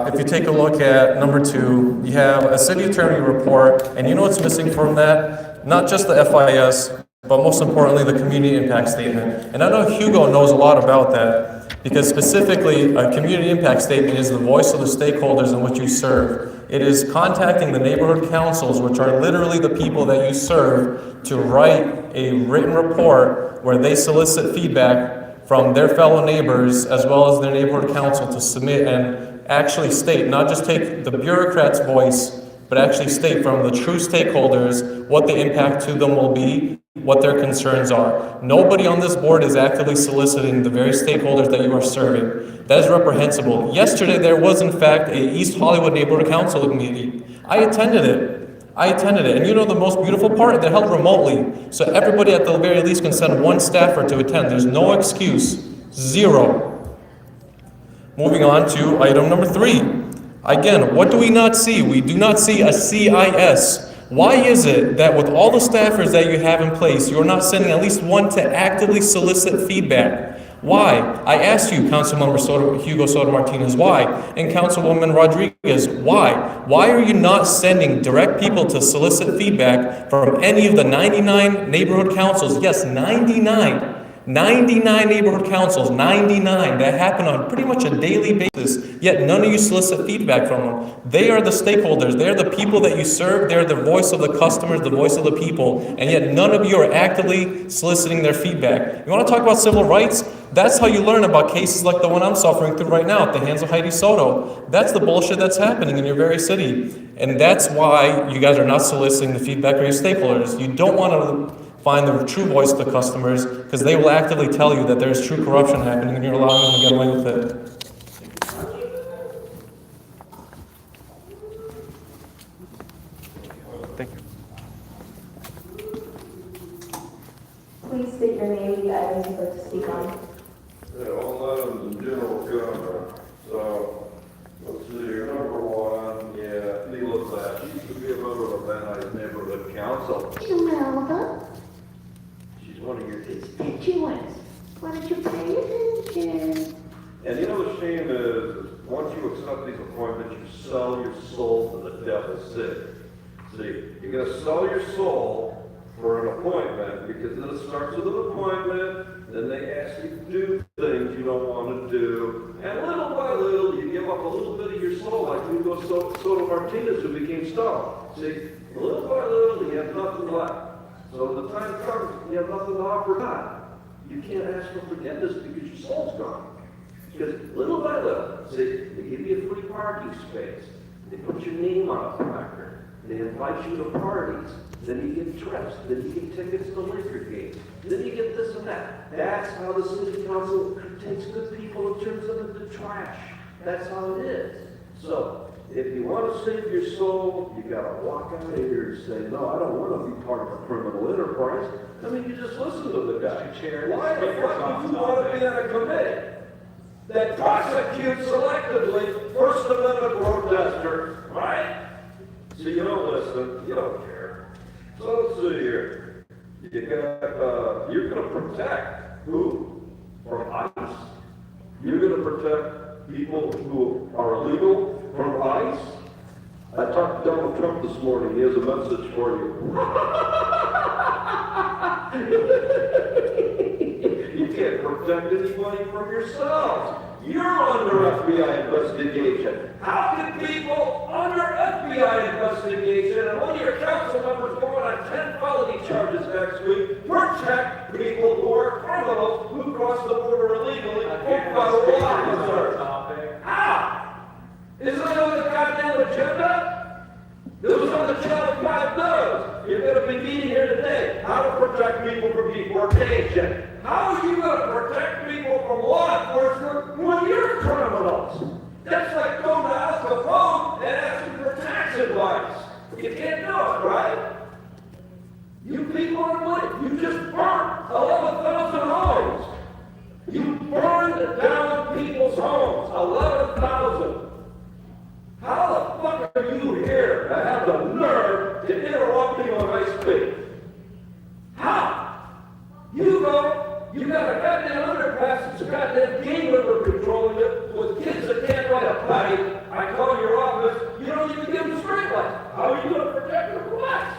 if you take a look at number 2, you have a city attorney report, and you know what's missing from that? Not just the FIS, but most importantly, the community impact statement. And I know Hugo knows a lot about that, because specifically, a community impact statement is the voice of the stakeholders in which you serve. It is contacting the neighborhood councils, which are literally the people that you serve, to write a written report where they solicit feedback from their fellow neighbors as well as their neighborhood council to submit and actually state, not just take the bureaucrat's voice, but actually state from the true stakeholders what the impact to them will be, what their concerns are. Nobody on this board is actively soliciting the very stakeholders that you are serving. That is reprehensible. Yesterday there was in fact a East Hollywood Neighborhood Council meeting. I attended it, and you know the most beautiful part? They're held remotely, so everybody at the very least can send one staffer to attend. There's no excuse, 0. Moving on to item number 3. Again, what do we not see? We do not see a CIS. Why is it that with all the staffers that you have in place, you're not sending at least one to actively solicit feedback? Why? I asked you, Councilmember Hugo Soto Martinez, why? And Councilwoman Rodriguez, why? Why are you not sending direct people to solicit feedback from any of the 99 neighborhood councils? Yes, 99 neighborhood councils, 99, that happen on pretty much a daily basis, yet none of you solicit feedback from them. They are the stakeholders, they're the people that you serve, they're the voice of the customers, the voice of the people, and yet none of you are actively soliciting their feedback. You want to talk about civil rights? That's how you learn about cases like the one I'm suffering through right now at the hands of Heidi Soto. That's the bullshit that's happening in your very city. And that's why you guys are not soliciting the feedback of your stakeholders. You don't want to find the true voice of the customers, because they will actively tell you that there's true corruption happening and you're allowing them to get away with it. Thank you. Please state your name and the items you'd like to speak on. Yeah, all items in general government. So, let's see here, number 1, yeah, Neela's that. Used to be accept these appointments, you sell your soul to the devil. See, you're gonna sell your soul for an appointment, because then it starts with an appointment, then they ask you to do things you don't want to do, and little by little, you give up a little bit of your soul, like Hugo Soto Martinez, who became star. See, little by little, you have nothing left. So when the time comes, you have nothing to offer God. You can't ask for forgiveness because your soul's gone. Because little by little, see, they give you a free parking space. They put your name on a placard. They invite you to parties. Then you get trips. Then you get tickets to liquor games. Then you get this and that. That's how the city council takes good people and turns them into trash. That's how it is. So, if you want to save your soul, you got to walk out of here and say, no, I don't want to be part of a criminal enterprise. I mean, you just listen to the guy. Why the fuck do you want to be on a committee that prosecutes selectively First Amendment protesters, right? So you don't listen, you don't care. So let's see here. You're going to protect who? From ICE? You're going to protect people who are illegal from ICE? I talked to Donald Trump this morning. He has a message for you. You can't protect anybody from yourselves. You're under FBI investigation. How can people under FBI investigation and one of your council members going on 10 felony charges next week protect people who are criminals who cross the border illegally or federal officers? How? Isn't that on the goddamn agenda? This was on the Channel 5 News. You're going to be meeting here today. How to protect people from deportation. How are you going to protect people from law enforcement when you're criminals? That's like going to Al Capone and asking for tax advice. You can't do it, right? You people are money. You just burned 11,000 homes. You burned down people's homes. 11,000. How the fuck are you here to have the nerve to interrupt me when I speak? How? You got a goddamn underpass that's a goddamn gang member controlling it with kids that can't ride a bike. I call your office, you don't even give them straight lights. How are you going to protect the blacks?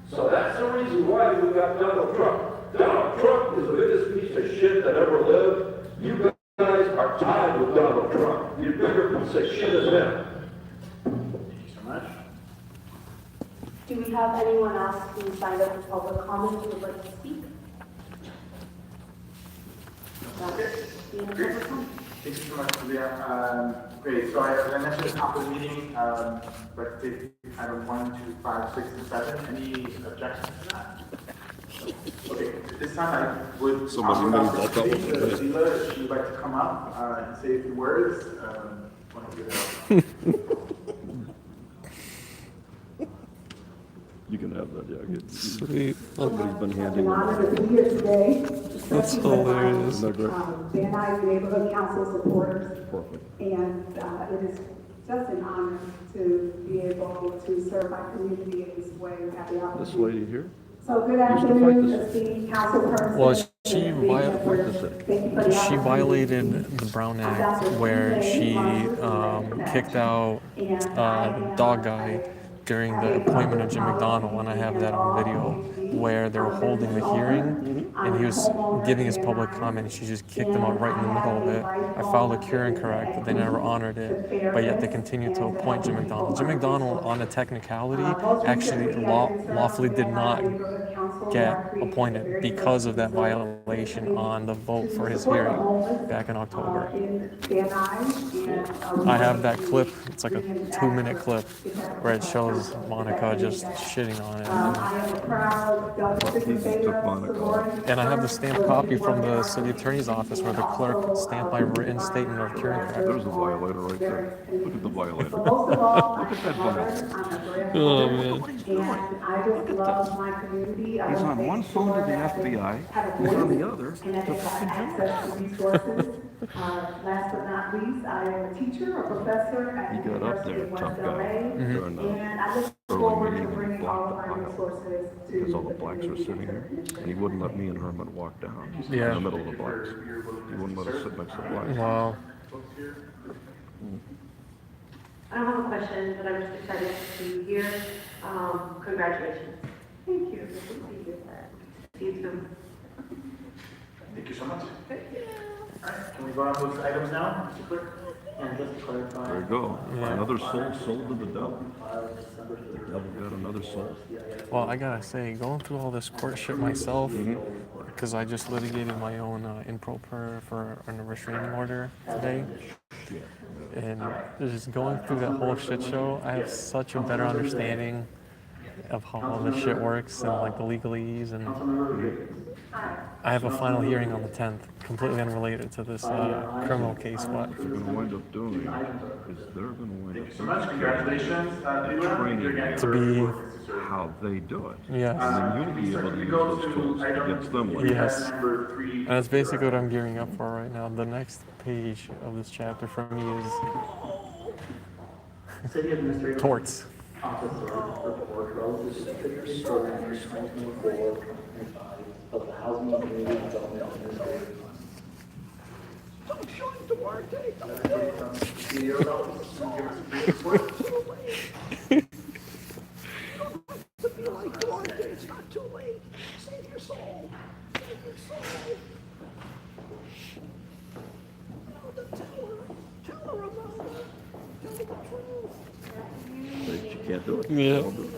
So that's the reason why we got Donald Trump. Donald Trump is the biggest piece of shit that ever lived. You guys are tied with Donald Trump. You're bigger piece of shit as him. Thank you so much. Do we have anyone else who signed up for public comment who would like to speak? Thank you so much, Julia. Great, so as I mentioned at the top of the meeting, let's take item 1, 2, 5, 6, and 7. Any objections to that? Okay, at this time I would ask the dealer if she would like to come up and say a few words. Want to give it You can have that jacket. Sweet. Somebody's been handing An honor to be here today. That's hilarious. Van Nuys Neighborhood Council supporters. And it is just an honor to be able to serve my community in this way. We have the opportunity. This lady here? So good afternoon, esteemed councilperson. Well, she violated the Brown Act where she kicked out dog guy during the appointment of Jim McDonald, and I have that on video, where they were holding the hearing, and he was giving his public comment, and she just kicked him out right in the middle of it. I filed a cure and correct, but they never honored it, but yet they continued to appoint Jim McDonald. Jim McDonald, on a technicality, actually lawfully did not get appointed because of that violation on the vote for his hearing back in October. I have that clip, it's like a 2-minute clip, where it shows Monica just shitting on it. And I have the stamped copy from the city attorney's office where the clerk stamped my written statement of cure and correct. There's a violator right there. Look at the violator. Look at that violator. Oh, man. And I just love my community. He's on one phone to the FBI, he's on the other and that they have access to resources. Last but not least, I am a teacher, a professor at the University of West LA. And I look forward to bringing all of my resources to because all the blacks were sitting here, and he wouldn't let me and Herman walk down in the middle of the blacks. He wouldn't let us sit next to the blacks. Wow. I don't have a question, but I'm just excited to hear. Congratulations. Thank you. See you soon. Thank you so much. All right, can we go on those items now, Mr. Clerk? And just to clarify. There you go. Yeah. Another soul sold to the devil. The devil got another soul. Well, I gotta say, going through all this court shit myself, because I just litigated my own improper for a restraining order today, and just going through that whole shit show, I have such a better understanding of how all this shit works and like the legalese, and I have a final hearing on the 10th, completely unrelated to this criminal case, but What they're gonna wind up doing is they're gonna wind Thank you up so much. Congratulations. training to be, how they do it. yes, And then you'll be able to use those tools against them later. yes, and that's basically what I'm gearing up for right now. The next page of this chapter for me is City Administrative torts. Officer report relative to the fitness program for 2024-2025 of the Housing and Community Development Administrative Fund. CEO's office, can you give us a brief report? It's not too late. Save your soul. Save your soul. Tell her about it. Tell her the truth. But you can't do it. Yeah. Don't do it.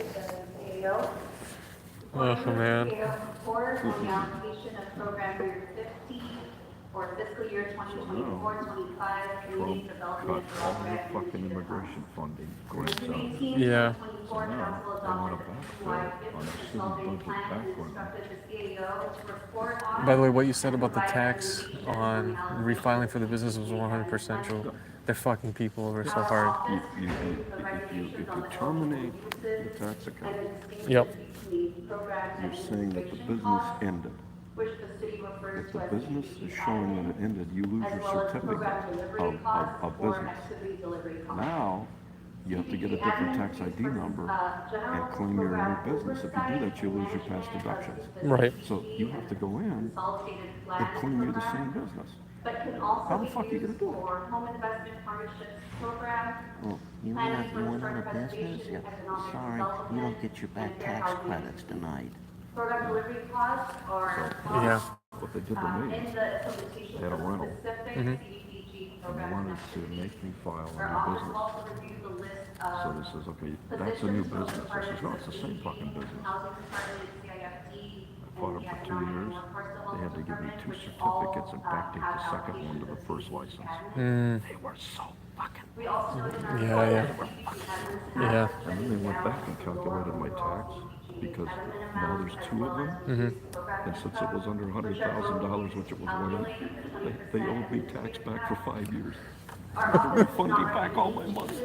Oh man. Report on the allocation of program year 50 or fiscal year 2024-25 community development Cut all the fucking immigration funding. Grants out. Yeah. So now they want to backfill on the city budget background. By the way, what you said about the tax on refiling for the business was 100% true. They're fucking people over so hard. If you terminate the tax account, Yep. you're saying that the business ended. If the business is showing that it ended, you lose your certificate of business. Now, you have to get a different tax ID number and claim your new business. If you do that, you lose your past deductions. Right. So you have to go in and claim you're the same business. How the fuck are you gonna do it? Well, you went out of business? Yeah. Sorry, you don't get your back tax credits tonight. Program delivery costs are Yeah. What they did to me, in the implementation they had a of rental, specific Mhm. CDBG and they program. wanted to make me file Our a new office business. also reviews the list So of they says, okay, that's a new business. I says, no, it's the same fucking business. housing department, CIFT, I fought it for 2 years. They had to give me 2 certificates and backdate the second one to the first license. They were so fucking. We also know in our Yeah, yeah. Yeah. And then they went back and calculated my tax because now there's 2 of them. And since it was under $100,000, which it was winning, they owed me tax back for 5 years. I had to refund me back all my money.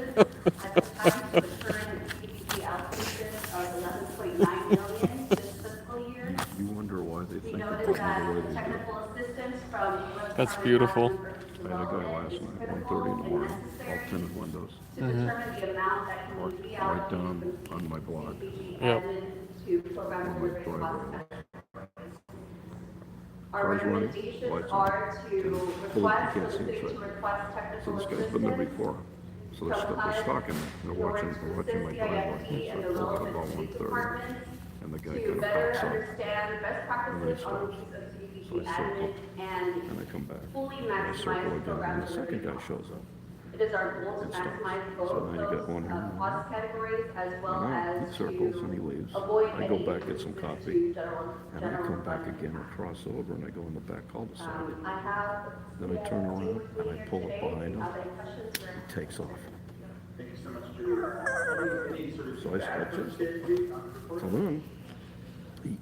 You wonder why they think it put me the way they do. That's beautiful. I had a guy last night, 1:30 in the morning, all tinted windows. Right down on my block. Yep. On my driveway. Our Car's running, recommendations lights are on. to Fully, you request can't the see city inside. to request So technical this guy's been there assistance. before. So they're stalking me. They're watching my driveway. So I pulled out about 1:30. And the guy To kind of better backs up. understand best And then he practices on the stops. use of CDBG So I circle. admin And I come back. fully And I circle maximize again. program And the second delivery guy shows up. It is our goal to And stops. maximize So both now you got those one here. cost categories as well And now he as circles to and he leaves. avoid I go any back, get some increases coffee. to general And I come back fund. again and cross over and I go in the back cul-de-sac. I have. Then I turn around and I pull up behind him. Are there questions for? He takes off. Thank you so much, Drew. Any sort of So I feedback stop from this. the state on the report? So then, he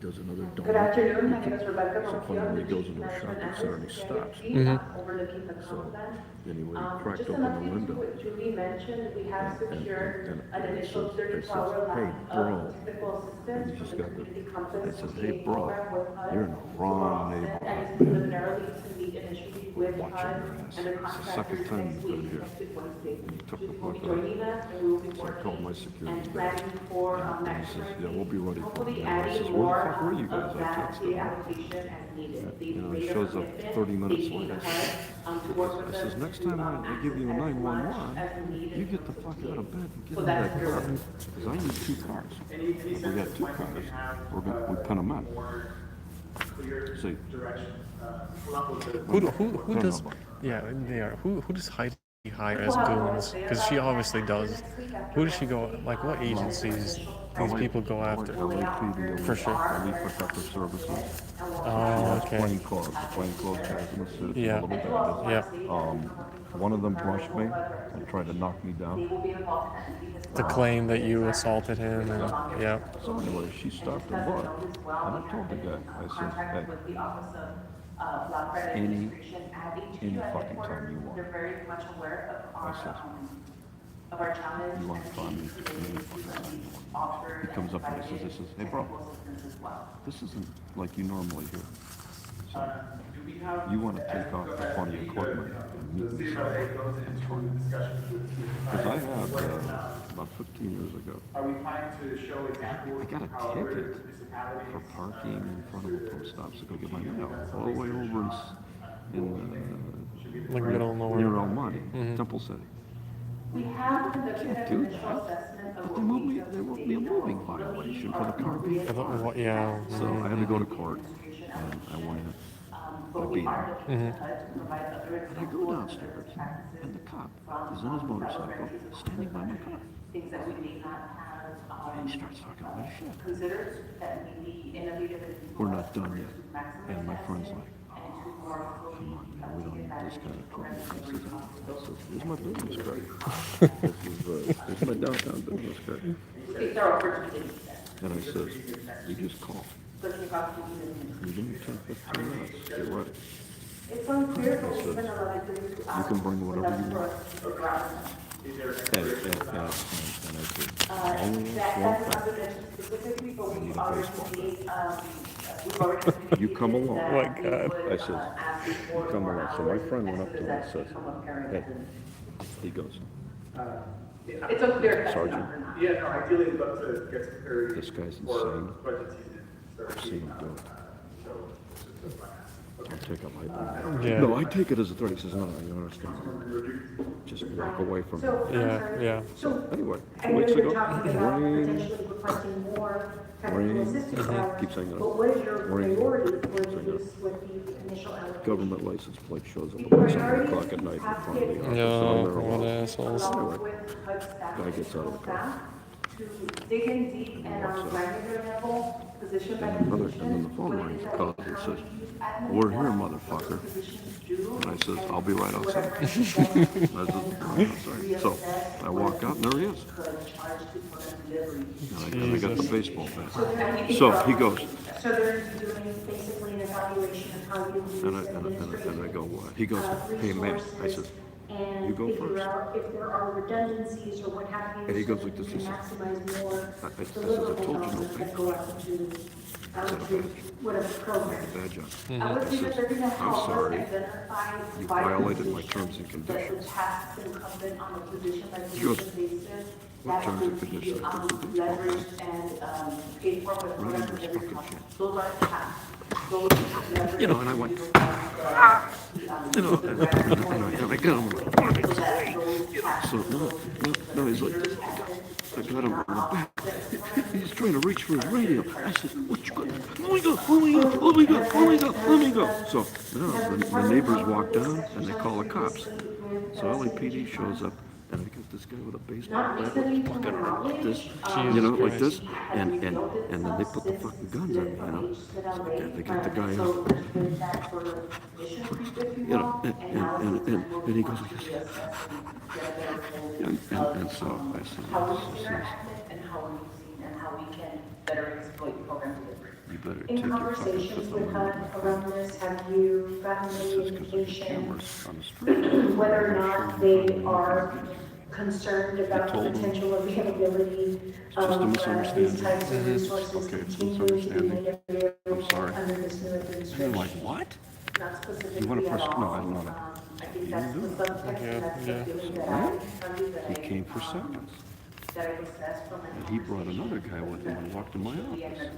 does another donut. Good afternoon, my name is Rebecca So Montiel, finally he the goes Chief into a shopping Management center and he Officer, stops. CIFT, overlooking the So common plan. anyway, he cracked Just a open the update to window. what Julie mentioned, we have secured an And it initial says, 34-hour hey, line bro. of technical And he assistance just from the got the, community it compass says, CA hey, bro, program with HUD. you're in the wrong And neighborhood, it's man. preliminarily to meet initially with Watching HUD your ass. and the It's the contractors second time next you've been week, here. next week Wednesday. And he took the Julie will be fuck out. joining us and we will be So I called my working security and guy. planning for And he next says, Wednesday. yeah, we'll be ready for Hopefully you. And I says, adding where the more fuck were you of guys? I that texted data him. allocation as needed. You know, he shows up 30 minutes later. I says, next time I give you a 911, you get the fuck out of bed and get in that car. Because I need 2 cars. If we got 2 cars, we pin them out. See? Who does? Yeah, they are. Who does Heidi hire as goons? Because she obviously does. Who does she go? Like, what agencies these people go after? For sure. Elite Protective Services. Oh, okay. Plainclothes guys in the suit. Yeah. Little badges. Yeah. One of them brushed me and tried to knock me down. To claim that you assaulted him, and yeah. So anyway, she stopped her butt, and I told the guy, I said, hey, any fucking time you want. I said, you want to find me any fucking time you want. He comes up and he says, hey bro, this isn't like you normally hear. So, you want to take off the funny equipment and meet me somewhere. Because I had, about 15 years ago, I got a ticket for parking in front of a post office to go get my mail, all the way over in like middle of nowhere. near El Monte, Temple City. Can't do that. But they wrote me a moving violation for the car being parked. Yeah. So I had to go to court, and I went in. I beat him. And I go downstairs, and the cop is on his motorcycle, standing by my car. And he starts talking about shit. We're not done yet. And my friend's like, come on, man, we don't need this kind of trouble. I says, here's my business card. This is my downtown business card. And I says, you just call. You give me 10, 15 minutes, get ready. It's unclear, I said, you can bring whatever you want. And I said, only one thing. I need a baseball bat. You come along. Oh my God. I said, you come along. So my friend went up to him and says, hey, he goes, It's unclear. Sergeant, Yeah, no, ideally we'd love to get some clarity. this guy's insane. I've seen him do it. I'll take up my Yeah. No, I take it as a threat. He says, no, you understand. Just walk away from him. Yeah. So anyway, 2 I know weeks you're ago, talking about ring, potentially requesting more technical ring, assistance hours, keep saying that. but what is your Ring. priority for the use with the initial allocation? Government license plate shows up about 7 o'clock at night in front of the office. No, So they're what all- assholes. Anyway, guy gets out of the car. To dig in deep and on a granular level, position by And then position. the phone rings, the call and says, we're here, motherfucker. And I says, I'll be right outside. I says, right outside. So I walk out and there he is. And I got the baseball bat. So he goes, So they're doing basically an evaluation of how you use and I go, what? He goes, hey man, I says, and you go figure first. out if there are redundancies or what have you. And he goes so like this, you he can says, maximize more I said, I deliverables told you dollars no that go out to whatever program. bad job. I would I say that says, they're gonna I'm help us sorry, identify you by violated my position terms and conditions. The task incumbent on a position by He goes, position basis. what That terms and would be conditions? leveraged and paid for with Running programs this that fucking are shit. those are tasks. Those are leveraged. You know, and I went, you know, and I got him, you know, so no, he's like, I got him on the back. He's trying to reach for his radio. I said, what you got? Let me go. So now the neighbors walk down and they call the cops. So LAPD shows up and I got this guy with a baseball bat with his fucking arm like this, you know, like this, and then they put the fucking guns on me, you know. So they got the guy up, you know, and he goes like this. And so I said, And how we can better exploit program delivery. you better In take your fucking conversations fifth with amendment. around this, have you gotten any Because there's indication cameras on the street. whether or not they are concerned about the told them. potential availability It's just a of misunderstanding. these types of resources Okay, it's a continue to be misunderstanding. made available I'm sorry. under this new You're administration? like, what? Not specifically You want to at press, all. no, I don't know. I think that's the subtext, and that's the feeling that I can tell you that He I, came for seconds. that I discussed from my And he brought another guy with him and walked in my office.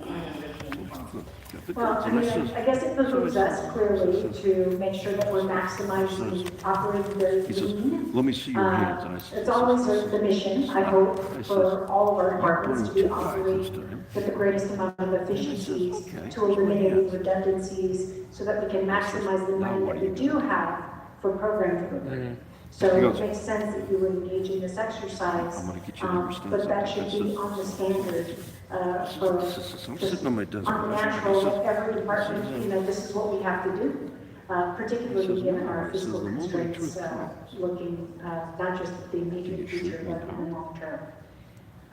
Well, I mean, I guess it behooves us clearly to make sure that we're maximizing operating the He says, lean. let me see your hands. And I said, It's always the mission, I hope, for all of our you departments to bring be two guys this operating time. with the greatest amount of efficiencies, okay, to eliminating redundancies, so that we can maximize the money that we do have for program delivery. So He it goes, makes sense that you would engage in this exercise, I'm gonna get you to understand but that something. should I be says- on the standard, for I'm just sitting on my desk. on the I natural, says, that every department, you know, this is what we have to do. Particularly given our fiscal constraints, looking, not just at the immediate future, but in the long term.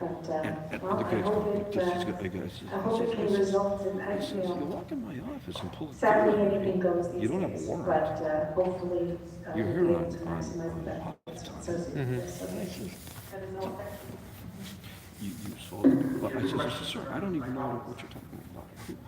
But, well, I hope it can result in, you You know, walk in my office and pull a sadly, gun on me. anything goes these You don't have days, a warrant. but, hopefully, You're we'll here be on, able to maximize the benefits associated with this. So, that is all. You sold, but I says, sir, I don't even know what you're talking about. What kind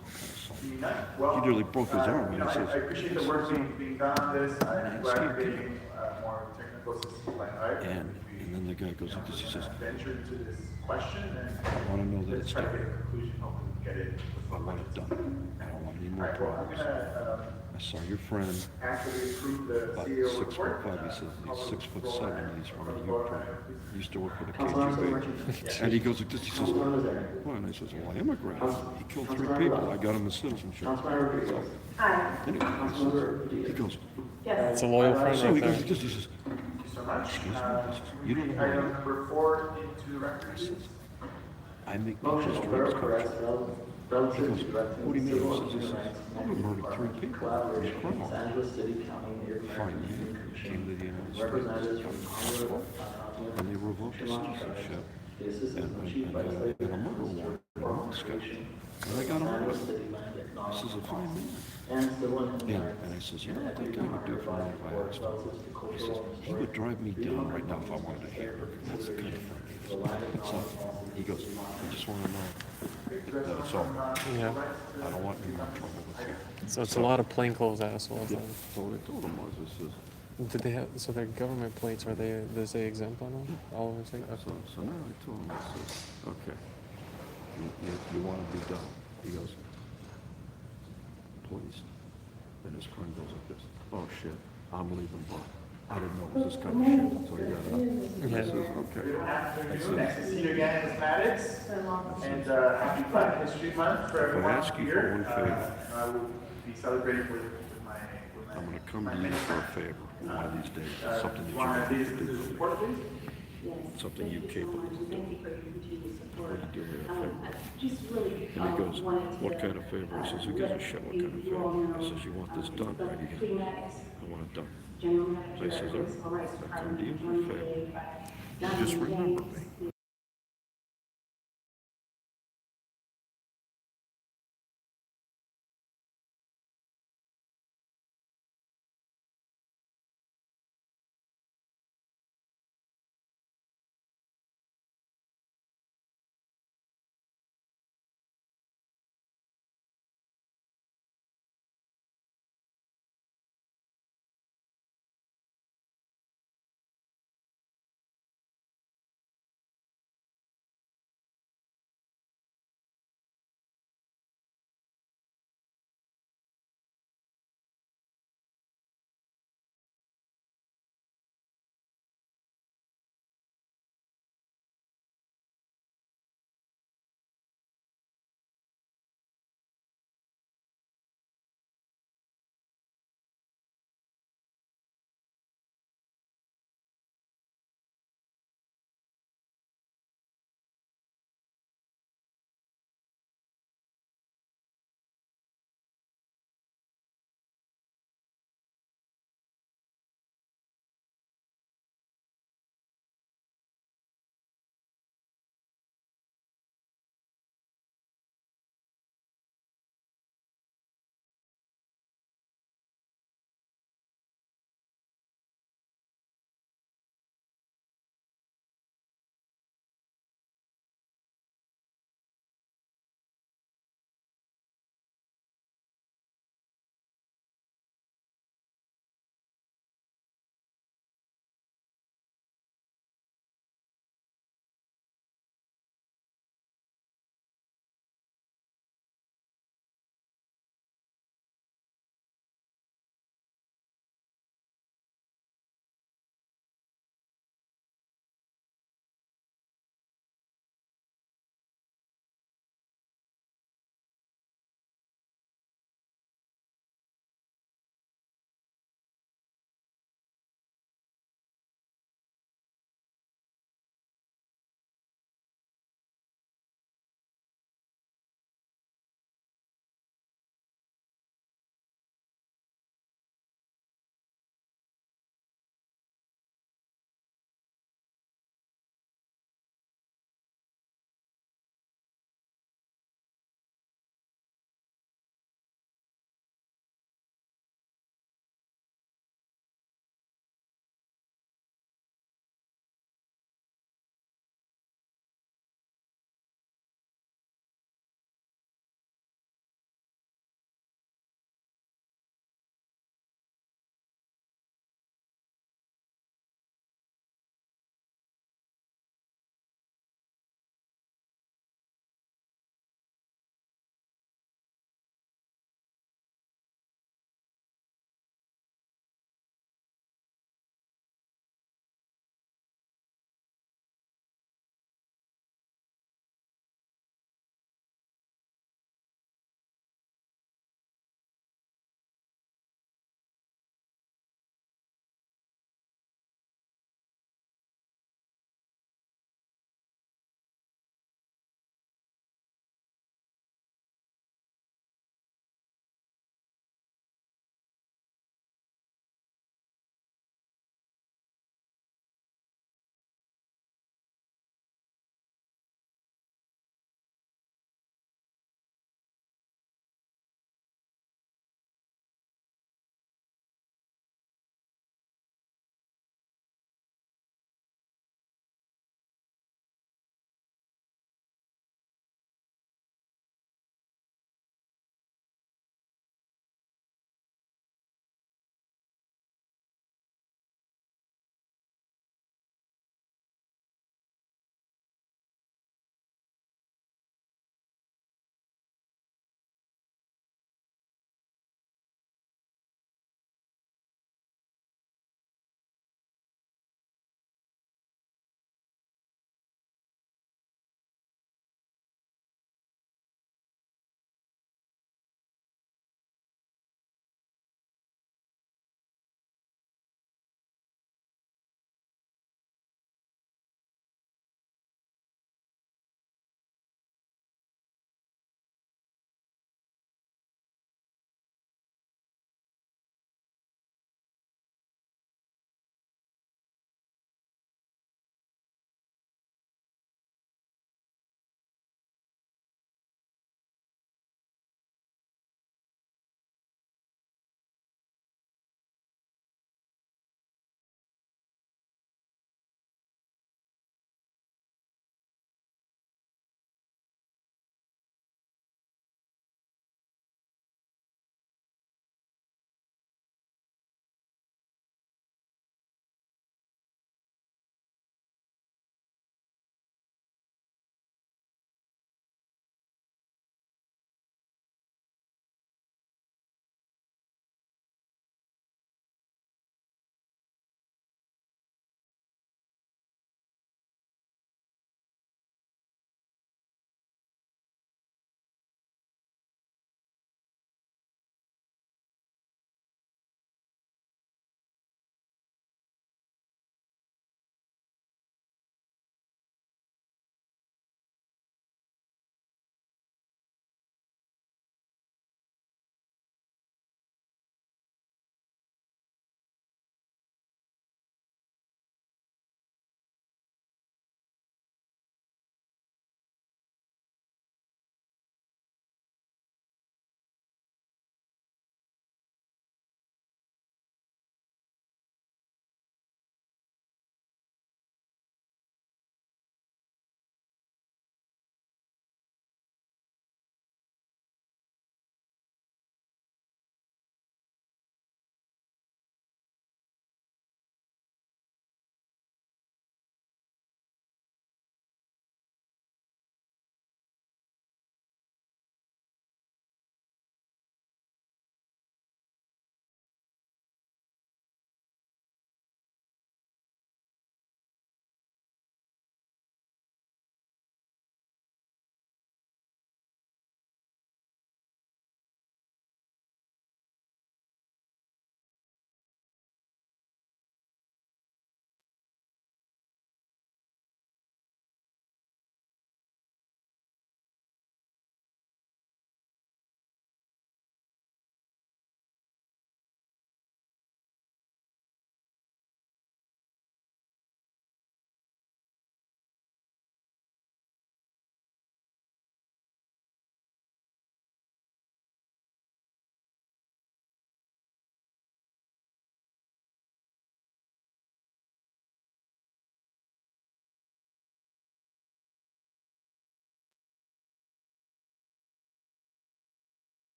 of assault? Well, He nearly broke his arm. you know, And he I says, appreciate the work being done on this. I'm glad you're getting more technical assistance by Art. and then the guy goes like this, he says, Venture into this question and I want to know that let's it's try to done. get a conclusion. Hopefully we get it. I want it done. I don't want any more problems. I saw your friend, Actually approve the about CEO 6'5", report. he says, he's 6'7", and he's from a youth program. He used to work for the Councilor KGB. And he goes like this, he says, well, and I says, well, I immigrated. He killed 3 people. I got him the citizenship. Hi. Anyway, he goes, Yes. It's a loyal friend so he right goes there. like this, he says, Thank you so much. excuse me, he says, you don't know who I Item am? number 4 into the record, please. I make Motion pictures to direct correct culture. He relative goes, to directing what do you mean? civil He says, human rights I would murder 3 people. It was collaboration with criminal. Los Angeles City County Native Fine, American man. Union Came to the Commission, United States. representatives from Honolulu, And they revoked his citizenship. the assistant chief And legislative a murder warrant on this guy. And I got him Los Angeles arrested. City Land This is a fine man. and civil and human rights. And I says, you know what that guy would do for me if I asked him? He says, he would drive me down right now if I wanted a hamburger. That's the kind of friend he is. So he goes, I just want to know that it's over. Yeah. I don't want any more trouble with you. So it's a lot of plainclothes assholes. Yeah. Then. So what I told him was, I says, Did they have, so their government plates, are they, does they exempt on them? All over the state? so now I told him, I says, okay, you want to be done? He goes, please. And his friend goes like this, oh shit, I'm leaving, bro. I didn't know it was this kind of shit until he got up. And I says, okay. We don't have to I do said, next to see you again in mathematics. And happy Black History Month for If I everyone ask you here. for one favor, I will be celebrating with my I'm gonna come to you for a favor one of these days. It's something that you want want to to do do. this report, please? Something you're capable of doing. Would you do me a favor? Just really, And he goes, what kind of favor? I says, who gives a shit what kind of favor? I says, you want this done, right? He goes, I want it done. So I says, all right, I come to you for a favor. You just remember me.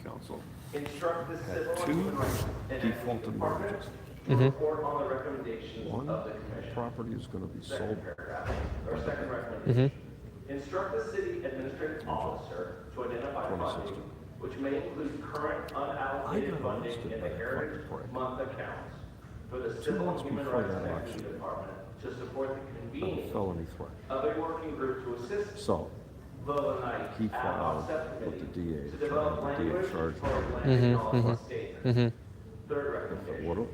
council Instruct the had civil and two human rights and defaulted ethics mortgages. department to report on the recommendations One of the commission. property is gonna be sold Second paragraph, or by the second bank. recommendation. Instruct the city administrative officer to identify funding, which may include current unallocated funding in the Heritage Month accounts for the 2 Civil months and Human before Rights that and election, Equity Department to support the of a convening felony threat. of a working group to assist So, the night he ad filed hoc with subcommittee the DA, to develop trying to language charge for him. land law statements. Third If recommendation. he would've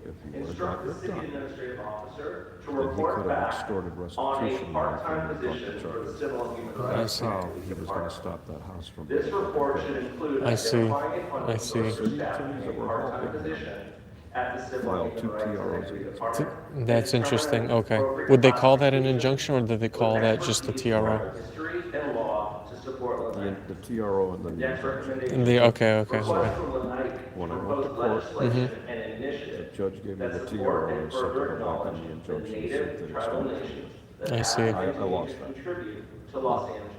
Instruct got the it city done, administrative officer to then he report could have back extorted on a restitution money part-time from the position for the charges. civil and human That's rights. how he was gonna stop that house from. This being report built. should include I see. identifying a I funding see. source for City staffing attorneys a that were part-time helping him position at the civil filed and 2 human rights and TROs equity against department. That's interesting. Okay. Would they call that an injunction or did they call that just a TRO? History and law to support Lanai. The TRO and then the Next injunction. recommendation. Okay. Request from Lanai When I went to propose court, legislation and an the initiative judge gave me that the support TRO and and said further to go back on acknowledge the the injunction and native said that tribal it's nations that I see. have I continued lost to that. contribute to Los Angeles.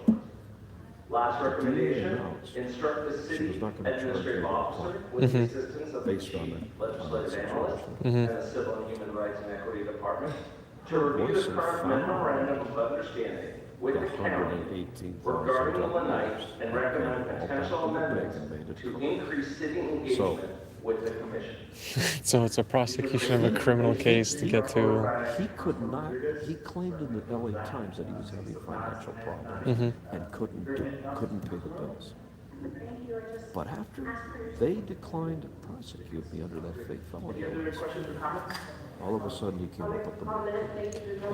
Last recommendation, announced instruct the she city was not gonna charge administrative me officer with the Mhm. assistance of the based on chief that legislative situation. analyst Mhm. and the civil and human rights and equity department to Her review voice the and current found memorandum of understanding with the county $118,000 regarding the Lanai and recommend all potential back to the bank amendments and made it to correct. increase city engagement with the commission. So it's a prosecution of a criminal case to get to. He could not, he claimed in the LA Times that he was having financial problems and couldn't pay the bills. But after they declined to prosecute me under that fake felony ordinance, all of a sudden he came up with the money and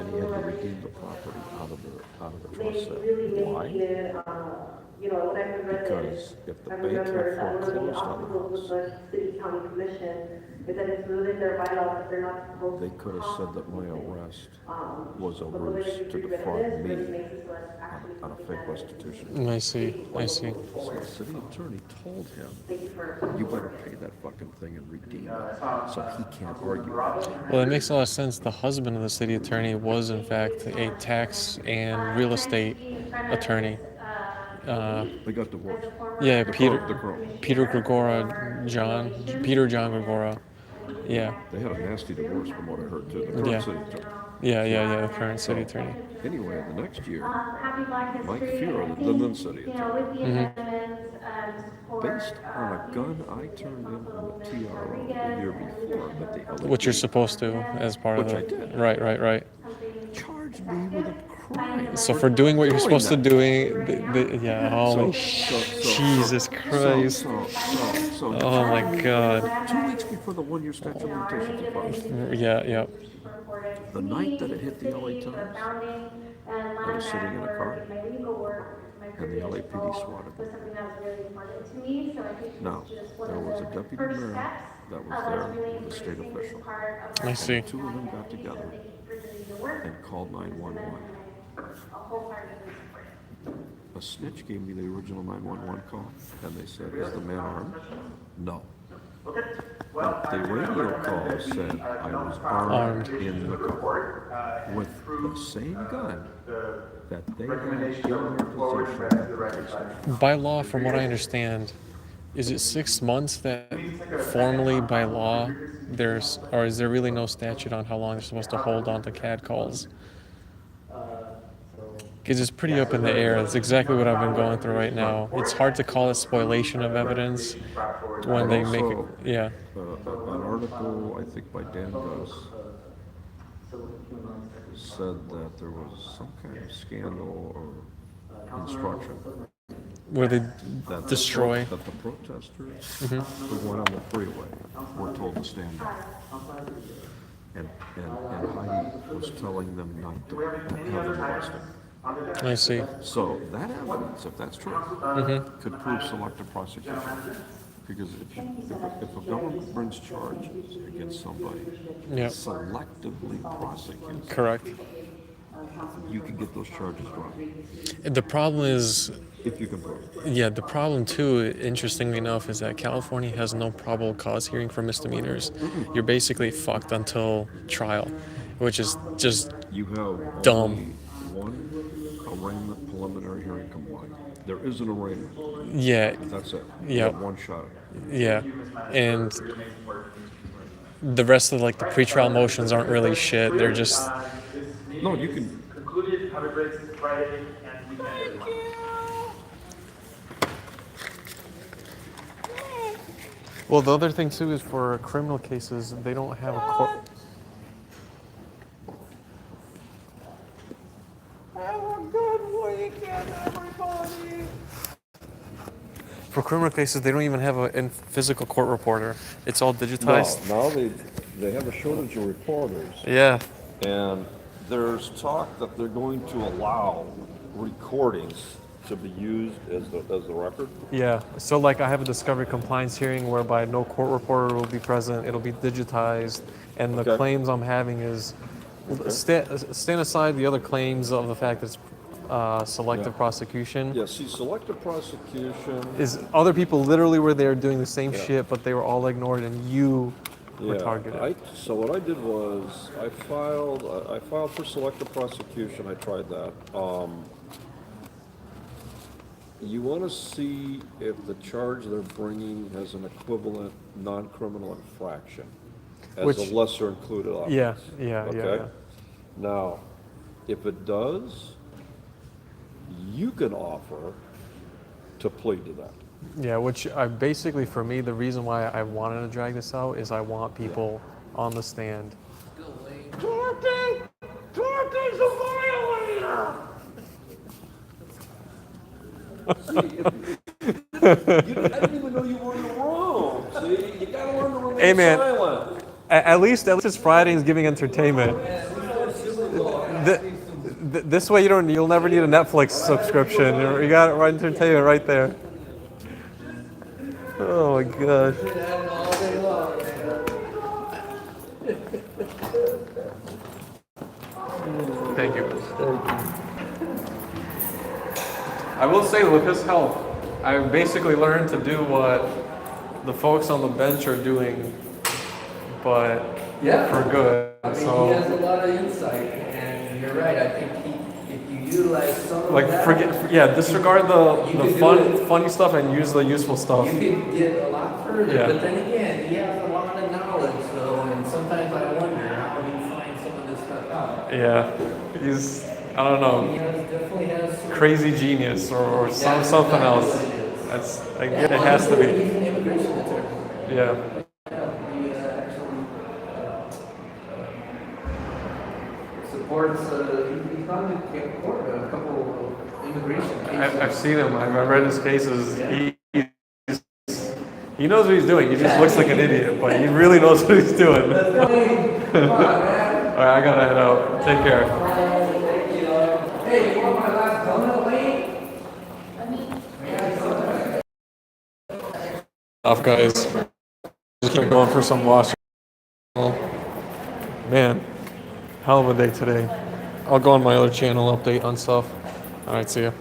he had to redeem the property out of the trust sale. Why? Because if the bank had foreclosed on the house, they could have said that my arrest was a ruse to defraud me on a fake restitution. I see. So the city attorney told him, you better pay that fucking thing and redeem it, so he can't argue. Well, it makes a lot of sense. The husband of the city attorney was, in fact, a tax and real estate attorney. They got divorced. Yeah, Peter Peter John Gregora. Yeah. They had a nasty divorce from what I heard too. The current Yeah. city attorney. Yeah, the current city attorney. Anyway, the next year, Mike Fuhrer, the then city attorney, based on a gun I turned in from a TRO the year before that the LA Which you're supposed to as part of Which the. I did. Right. charged me with a crime. So for doing what you're supposed to that. do, yeah, holy Jesus Christ. Oh my God. 2 weeks before the 1 year statute of limitations applied. Yeah. The night that it hit the LA Times, I was sitting in a car, and the LAPD swatted me. Now, there was a deputy mayor that was there with a state official. I see. And the two of them got together and called 911. A snitch gave me the original 911 call, and they said, is the man armed? No. But the radio call said I was armed in the car with the same gun that they had in their possession at the police station. By law, from what I understand, is it 6 months that formally by law there's, or is there really no statute on how long they're supposed to hold on to CAD calls? Because it's pretty up in the air. That's exactly what I've been going through right now. It's hard to call it spoliation of evidence when they make it. Yeah. An article, I think by Dan Gus, said that there was some kind of scandal or instruction Where they that destroy. that the protesters who went on the freeway were told to stand down. And Heidi was telling them not to have them arrested. I see. So that evidence, if that's true, could prove selective prosecution. Because if a government brings charges against somebody, selectively prosecutes. Correct. You can get those charges dropped. The problem is, if you can prove it. Yeah, the problem too, interestingly enough, is that California has no probable cause hearing for misdemeanors. You're basically fucked until trial, which is just you have dumb. one arraignment preliminary hearing combined. There isn't a arraignment. Yeah. That's it. You Yeah. have one shot. Yeah. And the rest of like the pretrial motions aren't really shit. They're just. No, you can. Concluded. Have a great Friday and weekend, everyone. Well, the other thing too is for criminal cases, they don't have a court. Have a good weekend, everybody. For criminal cases, they don't even have a physical court reporter. It's all digitized. No, now they have a shortage of reporters. Yeah. And there's talk that they're going to allow recordings to be used as the record. Yeah. So like I have a discovery compliance hearing whereby no court reporter will be present. It'll be digitized, and the claims I'm having is stand aside the other claims of the fact that it's selective prosecution. Yeah. See, selective prosecution Is other people literally were there doing the same shit, but they were all ignored, and you were targeted. So what I did was I filed for selective prosecution. I tried that. You want to see if the charge they're bringing has an equivalent non-criminal infraction as a lesser included offense. Yeah. Now, if it does, you can offer to plead to that. Yeah, which I basically, for me, the reason why I wanted to drag this out is I want people on the stand. Torte's a violator! See, I didn't even know you were in the room. See, you gotta learn to remain Hey man, silent. at least it's Friday and giving entertainment. This way you'll never need a Netflix subscription. You got entertainment right there. Oh my gosh. Thank you. I will say with his help, I basically learned to do what the folks on the bench are doing, but for good. I mean, he has a lot of insight, and you're right. I think if you utilize some of that, disregard the funny stuff and use the useful stuff. you can get a lot further. Yeah. But then again, he has a lot of knowledge, though, and sometimes I wonder how he finds some of this stuff out. Yeah, he's, I don't know, Definitely has some crazy genius or something else. It has to be. He's an immigration attorney. Yeah. He actually supports, he's on the court, a couple of immigration cases. I've seen him. I've read his cases. He knows what he's doing. He just looks like an idiot, but he really knows what he's doing. Let's go. Come on, man. All right, I gotta head out. Take care. Hey, you want my last donut, Wayne? Off, guys. Just gonna go in for some washing. Man, hell of a day today. I'll go on my other channel, update on stuff. All right, see ya.